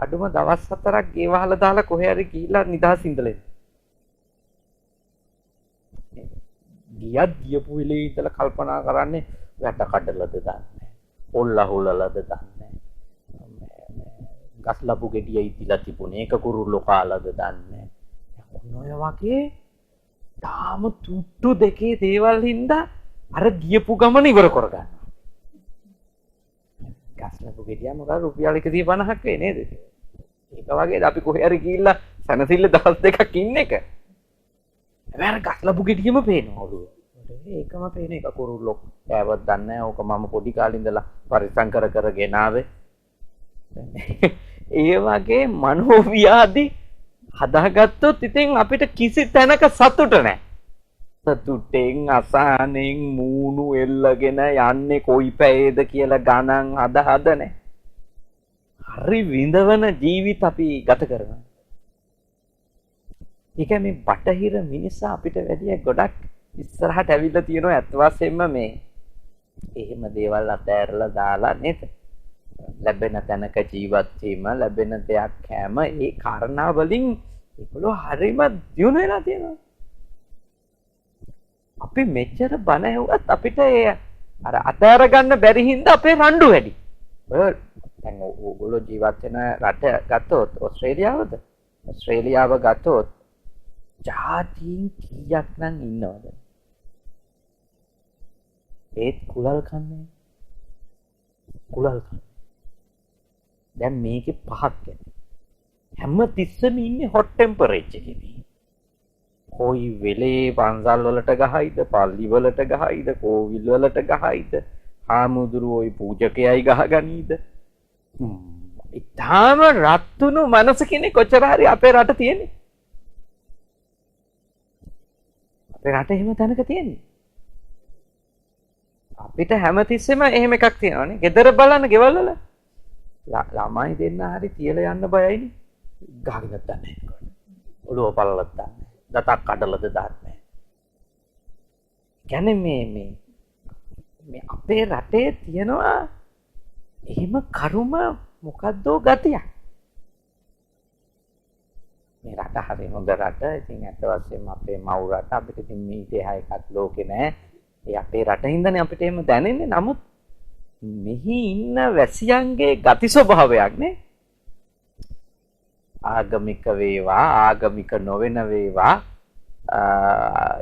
අඩුම දවස් 4ක් ගේ වහලා දාලා කොහේ හරි ගිහිල්ලා නිදහස් ඉඳලා ගියපු වෙලේ ඉඳලා කල්පනා කරන්නේ වැට කඩලද දන්නේ පොල් අහුලලද දන්නේ ගස් ලැබු ගෙඩිය ඉතිලා තිබුණේ ඒක කුරුල්ලෝ කාලාද දන්නේ ඔය වගේ තාම තුට්ටු දෙකේ දේවල් හින්දා අර ගියපු ගමන ඉවර කරගන්නවා. ගස් ලැබු ගෙඩිය මොකද රුපියල් 150ක් වේ නේද? ඒක වගේද අපි කොහේ හරි ගිහිල්ලා සනසිල්ල දවස් දෙකක් ඉන්න එක. හැබැයි ගස් ලැබු ගෙඩියම පේනවා ඔළුව. ඒකම පේන එක කුරුල්ලෝ කෑවත් දන්නේ නැහැ. ඕක මම පොඩි කාලේ ඉඳලා පරිස්සම් කරගෙන ආවේ. ඒ වගේ මනෝව්‍යාධි හදාගත්තොත් ඉතින් අපිට කිසි තැනක සතුට නැහැ. සතුටෙන් අසහනෙන් මූණු එල්ලගෙන යන්නේ කොයි පැයේද කියලා ගණන් හදනේ. හරි විඳවන ජීවිත අපි ගත කරනවා. ඒක මේ බටහිර මිනිසා අපිට වැඩිය ගොඩක් ඉස්සරහට ඇවිල්ලා තියෙනවා ඇත්ත වශයෙන්ම මේ එහෙම දේවල් අතෑරලා දාලා නේද? ලැබෙන තැනක ජීවත් වීම, ලැබෙන දෙයක් කෑම, ඒ කාරණා වලින් ඒගොල්ලෝ හරිම දියුණු වෙලා තියෙනවා. අපි මෙච්චර බණ ඇහුවත් අපිට ඒ අර අතෑර ගන්න බැරි හින්දා අපේ රණ්ඩු වැඩි. ඔය දැන් ඕගොල්ලෝ ජීවත් වෙන රට ගත්තොත් ඕස්ට්‍රේලියාවද? ඕස්ට්‍රේලියාව ගත්තොත් ජාතීන් කීයක් නම් ඉන්නවද? ඒත් කුලල් කන්නේ. කුලල් කන්නේ. දැන් මේකේ පහක් ඇති. හැම තිස්සෙම ඉන්නේ හොට් ටෙම්පරේචර් එකේ. කොයි වෙලේ පන්සල් වලට ගහයිද, පල්ලි වලට ගහයිද, කෝවිල් වලට ගහයිද, ආමුදුරුවෝයි පූජකයයි ගහගනීද? ඊටාම රත්තුණු මනසකිනේ කොච්චර හරි අපේ රට තියෙන්නේ. අපේ රට එහෙම තැනක තියෙන්නේ. අපිට හැමතිස්සෙම එහෙම එකක් තියෙනවානේ. ගෙදර බලන්න ගෙවල් වල ළමයි දෙන්න හරි තියලා යන්න බයයිනේ. ගහගෙන දන්නේ නැහැ. ඔළුව පල්ලලා දන්නේ. දතක් කඩලද දාන්නේ. කියන්නේ මේ අපේ රටේ තියෙනවා එහෙම කරුම මොකද්ද ගතියක්. මේ රට හරි හොඳ රට. ඉතින් ඇත්ත වශයෙන්ම අපේ මව් රට අපිට ඉතින් මේක එහා එකක් ලෝකේ නැහැ. ඒ අපේ රටින්දනේ අපිට එහෙම දැනෙන්නේ. නමුත් මෙහි ඉන්න වැසියන්ගේ ගති ස්වභාවයක් නේ. ආගමික වේවා ආගමික නොවන වේවා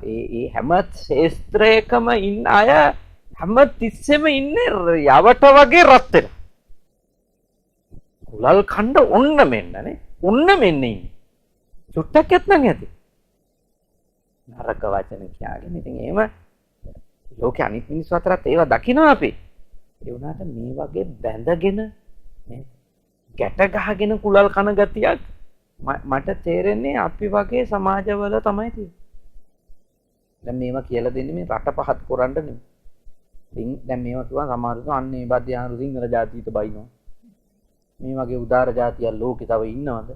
ඒ හැම ශේස්ත්‍රයකම ඉන්න අය හැම තිස්සෙම ඉන්නේ යවට වගේ රත් වෙන. කුලල් ඛණ්ඩ ඔන්න මෙන්නනේ. ඔන්න මෙන්න ඉන්නේ. චුට්ටක් යත්නම් ඇති. නරක වචන කියාගෙන ඉතින් එහෙම ලෝකේ අනිත් මිනිස්සු අතරත් ඒවා දකිනවා අපි. ඒ වුණාට මේ වගේ බැඳගෙන නේද? ගැට ගහගෙන කුලල් කන ගතියක් මට තේරෙන්නේ අපි වගේ සමාජවල තමයි තියෙන්නේ. දැන් මේවා කියලා දෙන්නේ මේ රට පහත් කරන්න නෙමෙයි. ඉතින් දැන් මේවා කියවා සමහරවිට අන්නේ බද්‍යාන සිංහල ජාතියට බයිනවා. මේ වගේ උදාර ජාතිය ලෝකේ තව ඉන්නවද?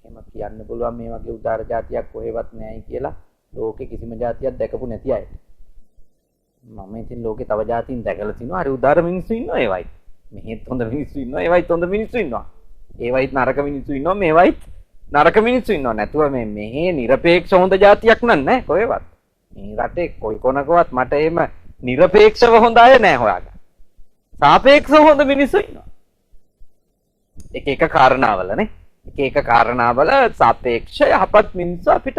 එහෙම කියන්න පුළුවන් මේ වගේ උදාර ජාතියක් කොහෙවත් නැහැයි කියලා ලෝකේ කිසිම ජාතියක් දැකපු නැති අය. මම ඉතින් ලෝකේ තව ජාතීන් දැකලා තිනවා. හරි උදාර මිනිස්සු ඉන්නවා ඒවයි. මෙහෙත් හොඳ මිනිස්සු ඉන්නවා. ඒවයිත් හොඳ මිනිස්සු ඉන්නවා. ඒවයිත් නරක මිනිස්සු ඉන්නවා. මේවයිත් නරක මිනිස්සු ඉන්නවා. නැතුව මෙහි নিরপেক্ষ හොඳ ජාතියක් නෑ කොහෙවත්. මේ රටේ කොයි කොනකවත් මට එහෙම নিরপেক্ষව හොඳ අය නෑ හොයාගන්න. සාපේක්ෂව හොඳ මිනිස්සු ඉන්නවා. එක කාරණාවලනේ. එක කාරණාවල සාපේක්ෂ යහපත් මිනිස්සු අපිට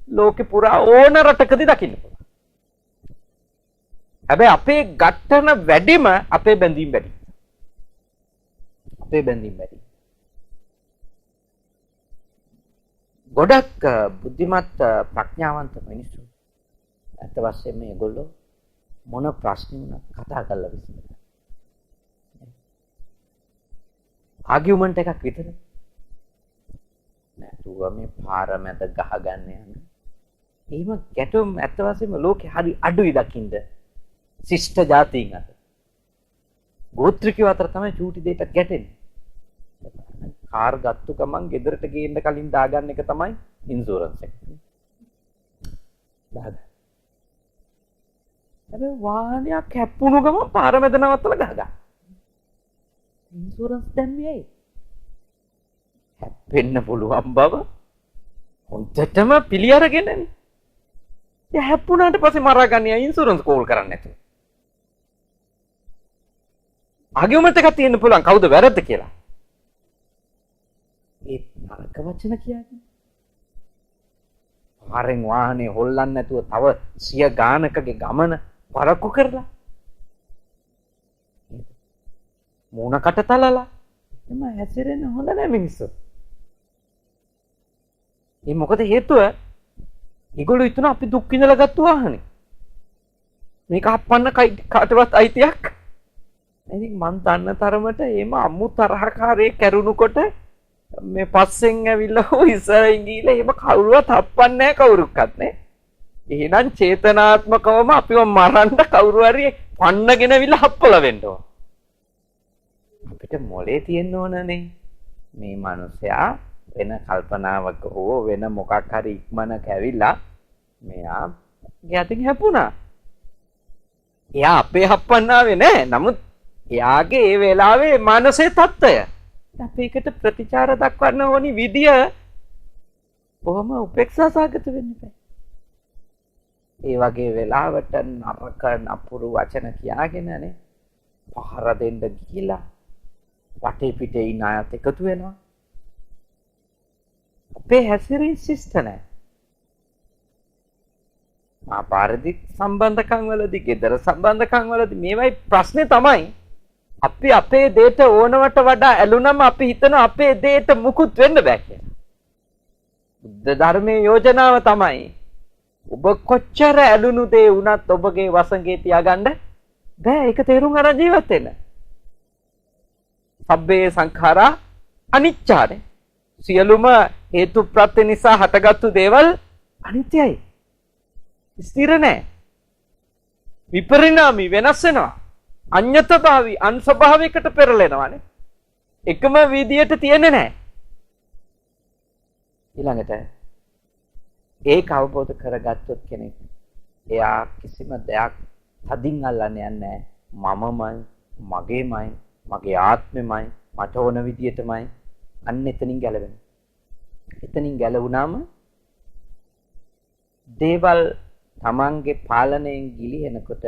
ලෝකේ පුරා ඕන රටකදී දකින්න පුළුවන්. හැබැයි අපේ ගැටන වැඩිම අපේ බැඳීම් වැඩි. අපේ බැඳීම් වැඩි. ගොඩක් බුද්ධිමත් ප්‍රඥාවන්ත මිනිස්සු අත වශයෙන් මේගොල්ලෝ මොන ප්‍රශ්න වුණත් කතා කරලා විසඳනවා. ආගියුමන්ට් එකක් විතර නැතුව මේ පාර මැද ගහගන්න යන. එහෙම ගැටුම් අත වශයෙන්ම ලෝකේ හරි අඩුයි දකින්න. ශිෂ්ට ජාතීන් අතර. ගෝත්‍රිකයෝ අතර තමයි චූටි දෙයකට ගැටෙන්නේ. කාර් ගත්තු ගමන් ගෙදරට ගේන්න කලින් දාගන්න එක තමයි ඉන්ෂුරන්ස් එක. දාගන්න. හැබැයි වාහනයක් හැප්පුණු ගමන් පාර මැද නවත්තලා ගහගන්න. ඉන්ෂුරන්ස් දැම්මේ ඇයි? හැප්පෙන්න පුළුවන් බව හොඳටම පිළි අරගෙනනේ. ඒ හැප්පුණාට පස්සේ මරා ගන්න ඉන්ෂුරන්ස් කෝල් කරන්නේ නැතුව. ආගියුමන්ට් එකක් තියෙන්න පුළුවන් කවුද වැරද්ද කියලා. ඒ නරක වචන කියන්නේ. පාරෙන් වාහනේ හොල්ලන්නේ නැතුව තව 100 ගානකගේ ගමන පරක්කු කරලා. මූණකට තලලා. එම හැසිරෙන්න හොඳ නැහැ මිනිස්සු. ඒ මොකද හේතුව? ඒගොල්ලෝ හිතන අපි දුක් විඳලා ගත්ත වාහනේ. මේක හප්පන්න කාටවත් අයිතියක්. ඉතින් මං දන්න තරමට එහෙම අමු තරහකාරයේ කැරුණුකොට මේ පස්සෙන් ඇවිල්ලා හො ඉස්සරහින් ගිහලා එහෙම කවුරුවත් හප්පන්නේ නැහැ කවුරුක්වත් නේ. එහෙනම් චේතනාත්මකවම අපිව මරන්න කවුරු හරි පන්නගෙන ඇවිල්ලා හප්පලා වෙන්න ඕන. අපිට මොලේ තියෙන්න ඕනනේ. මේ මිනිසයා වෙන කල්පනාවක හෝ වෙන මොකක් හරි ඉක්මනක ඇවිල්ලා මෙයා ගැටින් හැපුණා. එයා අපේ හප්පන්නාවේ නෑ. නමුත් එයාගේ ඒ වෙලාවේ මානසික තත්ත්වය අපි ඒකට ප්‍රතිචාර දක්වන්න ඕනි විදිය කොහොම උපේක්ෂා සාගත වෙන්න බෑ. ඒ වගේ වෙලාවට නරක නපුරු වචන කියාගෙනනේ පහර දෙන්න ගිහිලා වටේ පිටේ ඉන්න අයත් එකතු වෙනවා. අපේ හැසිරීම ශිෂ්ට නැහැ. මා පාරදී සම්බන්ධකම් වලදී, ගෙදර සම්බන්ධකම් වලදී මේවයි ප්‍රශ්නේ තමයි. අපි අපේ දේට ඕනවට වඩා ඇලුනම අපි හිතන අපේ දේට මුකුත් වෙන්න බෑ කියලා. බුද්ධ ධර්මයේ යෝජනාව තමයි ඔබ කොච්චර ඇලුණු දේ වුණත් ඔබගේ වසඟේ තියාගන්න බෑ. ඒක තේරුම් අරන් ජීවත් වෙන්න. සබ්බේ සංඛාරා අනිච්චානේ. සියලුම හේතු ප්‍රත්‍ය නිසා හටගත්තු දේවල් අනිත්‍යයි. ස්ථිර නැහැ. විපරිණාමී වෙනස් වෙනවා. අඤ්ඤතභාවී අන්ස්වභාවයකට පෙරලෙනවානේ. එකම විදියට තියෙන්නේ නැහැ. ඊළඟට ඒක අවබෝධ කරගත්තොත් කෙනෙක් එයා කිසිම දෙයක් තදින් අල්ලන්නේ නැහැ. මමමයි, මගේමයි, මගේ ආත්මෙමයි, මට ඕන විදියටමයි. අන්න එතනින් ගැලවෙනවා. එතනින් ගැලවුණාම දේවල් තමන්ගේ පාලනයෙන් ගිලිහෙනකොට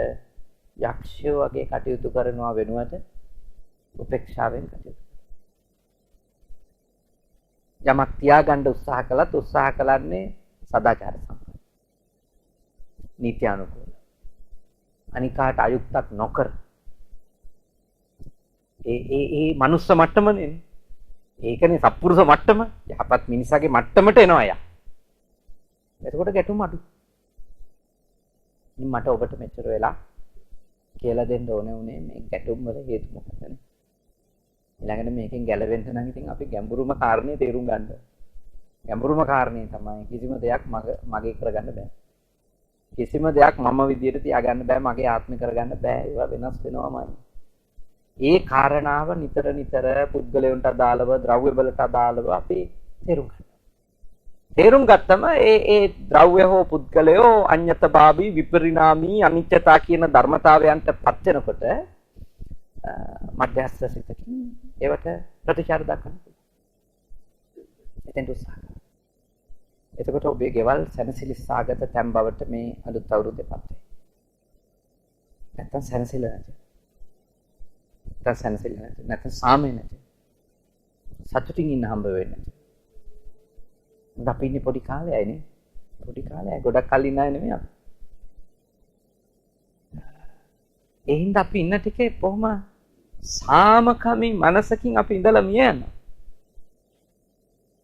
යක්ෂයෝ වගේ කටයුතු කරනවා වෙනුවට උපේක්ෂාවෙන් කටයුතු. යමක් තියාගන්න උත්සාහ කළත් උත්සාහ කරන්නේ සදාචාර සම්පන්න. නීත්‍යානුකූල. අනිකාට අයුක්තක් නොකර. ඒ මනුස්ස මට්ටමනේ. ඒකනේ සත්පුරුෂ මට්ටම. යහපත් මිනිසාගේ මට්ටමට එනවා යා. එතකොට ගැටුම් අඩු. මට ඔබට මෙච්චර වෙලා කියලා දෙන්න ඕනේ උනේ මේ ගැටුම් වල හේතු මොකක්ද? ඊළඟට මේකෙන් ගැලවෙන්න නම් ඉතින් අපි ගැඹුරුම කාරණේ තේරුම් ගන්න. ගැඹුරුම කාරණේ තමයි කිසිම දෙයක් මගේ කරගන්න බෑ. කිසිම දෙයක් මම විදියට තියාගන්න බෑ, මගේ ආත්මය කරගන්න බෑ. ඒවා වෙනස් වෙනවමයි. ඒ කාරණාව නිතර නිතර පුද්ගලයන්ට අදාළව, ද්‍රව්‍ය වලට අදාළව අපි තේරුම් ගන්න. තේරුම් ගත්තම ඒ ද්‍රව්‍ය හෝ පුද්ගලයෝ අඤ්ඤතභාවී, විපරිණාමී, අනිත්‍යතා කියන ධර්මතාවයන්ට පත් වෙනකොට මධ්‍යස්ථ සිතකින් ඒවට ප්‍රතිචාර දක්වන්න පුළුවන්. එතෙන්ට උත්සාහ කරන්න. එතකොට ඔබේ ගෙවල් සැනසිලි සාගත තැන් බවට මේ අලුත් අවුරුද්දේපත් වෙයි. නැත්තම් සැනසිලි නැති. නැත්තම් සැනසිලි නැති. නැත්තම් සාමය නැති. සතුටින් ඉන්න හම්බ වෙන්නේ නැති. අපි ඉන්නේ පොඩි කාලයයිනේ. පොඩි කාලයයි ගොඩක් කල් ඉන්න අය නෙමෙයි අපි. ඒ හින්දා අපි ඉන්න ටිකේ කොහොම සාමකමී මනසකින් අපි ඉඳලා මිය යනවා.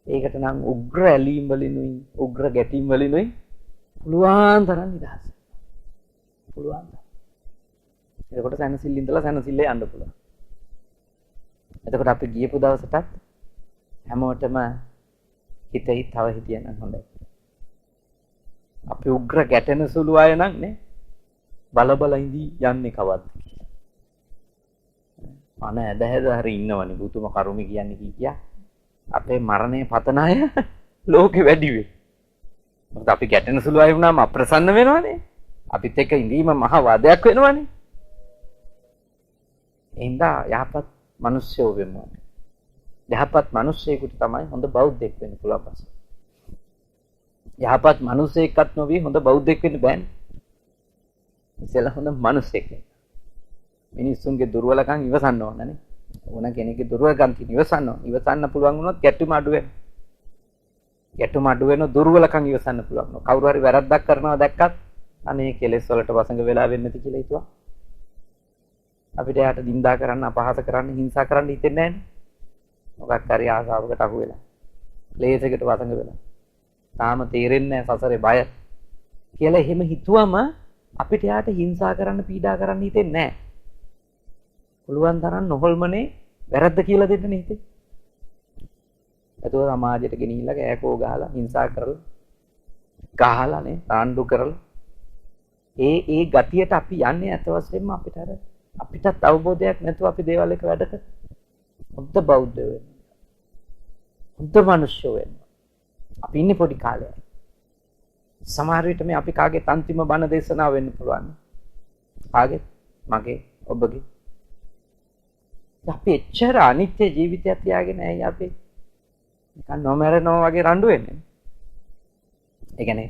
ඒකට නම් උග්‍ර ඇලීම් වලිනුයි, උග්‍ර ගැටීම් වලිනුයි පුළුවන් තරම් නිදහස්. පුළුවන්. එතකොට සැනසෙල්ල ඉඳලා සැනසෙල්ලේ යන්න පුළුවන්. එතකොට අපි ගියපු දවසටත් හැමෝටම හිතේ තව හිටියනම් හොඳයි. අපි උග්‍ර ගැටෙන සුළු අය නම් නේ බල ඉඳි යන්නේ කවද්ද කියලා. අන ඇදහැද හරි ඉන්නවනේ බුතුම කරුමි කියන්නේ කියා. අපේ මරණය පතන අය ලෝකෙ වැඩි වෙයි. මොකද අපි ගැටෙන සුළු අය වුණාම අප්‍රසන්න වෙනවනේ. අපිත් එක්ක ඉඳීම මහ වාදයක් වෙනවනේ. එහෙනම් යහපත් මිනිස්සුયો වෙමු. යහපත් මිනිස්සෙකුට තමයි හොඳ බෞද්ධෙක් වෙන්න පුළුවන් පස්ස. යහපත් මිනිසෙක්වත් නොවි හොඳ බෞද්ධෙක් වෙන්න බෑනේ. ඉතල හොඳ මිනිසෙක් වෙන්න. මිනිස්සුන්ගේ දුර්වලකම් ඉවසන්න ඕනනේ. ඕන කෙනෙක්ගේ දුර්වලකම් ඉවසන්න ඕන. ඉවසන්න පුළුවන් වුණොත් ගැටුම අඩු වෙනවා. ගැටුම අඩු වෙන දුර්වලකම් ඉවසන්න පුළුවන්. කවුරු හරි වැරද්දක් කරනවා දැක්කත් අනේ කෙලෙස් වලට වසඟ වෙලා වෙන්නේ නැති කියලා හිතුවා. අපිට යාට නිඳා කරන්න, අපහාස කරන්න, හිංසා කරන්න හිතෙන්නේ නැහැනේ. මොකක් හරි ආසාවකට අහු වෙලා. ක්ලේශයකට වසඟ වෙලා. තාම තේරෙන්නේ නැහැ සසරේ බය කියලා එහෙම හිතුවම අපිට යාට හිංසා කරන්න, පීඩා කරන්න හිතෙන්නේ නැහැ. පුළුවන් තරම් නොහොල්මනේ වැරද්ද කියලා දෙන්නනේ හිතේ. ඒතකොට සමාජයට ගෙනිහිල්ලා කෑකෝ ගහලා, හිංසා කරලා, ගහලානේ, ආණ්ඩු කරලා ඒ ගතියට අපි යන්නේ අත වශයෙන්ම අපිටත් අවබෝධයක් නැතුව අපි දේවල් එක වැඩ කරා. හොඳ බෞද්ධ වෙන්න. හොඳ මිනිස්සු වෙන්න. අපි ඉන්නේ පොඩි කාලයක්. සමහර විට මේ අපි කාගේ අන්තිම බණ දේශනාව වෙන්න පුළුවන්. කාගේ? මගේ, ඔබගේ. අපි එච්චර අනිත්‍ය ජීවිතයක් තියාගෙන ඇයි අපි නිකන් නොමරනවා වගේ රණ්ඩු වෙන්නේ? ඒ කියන්නේ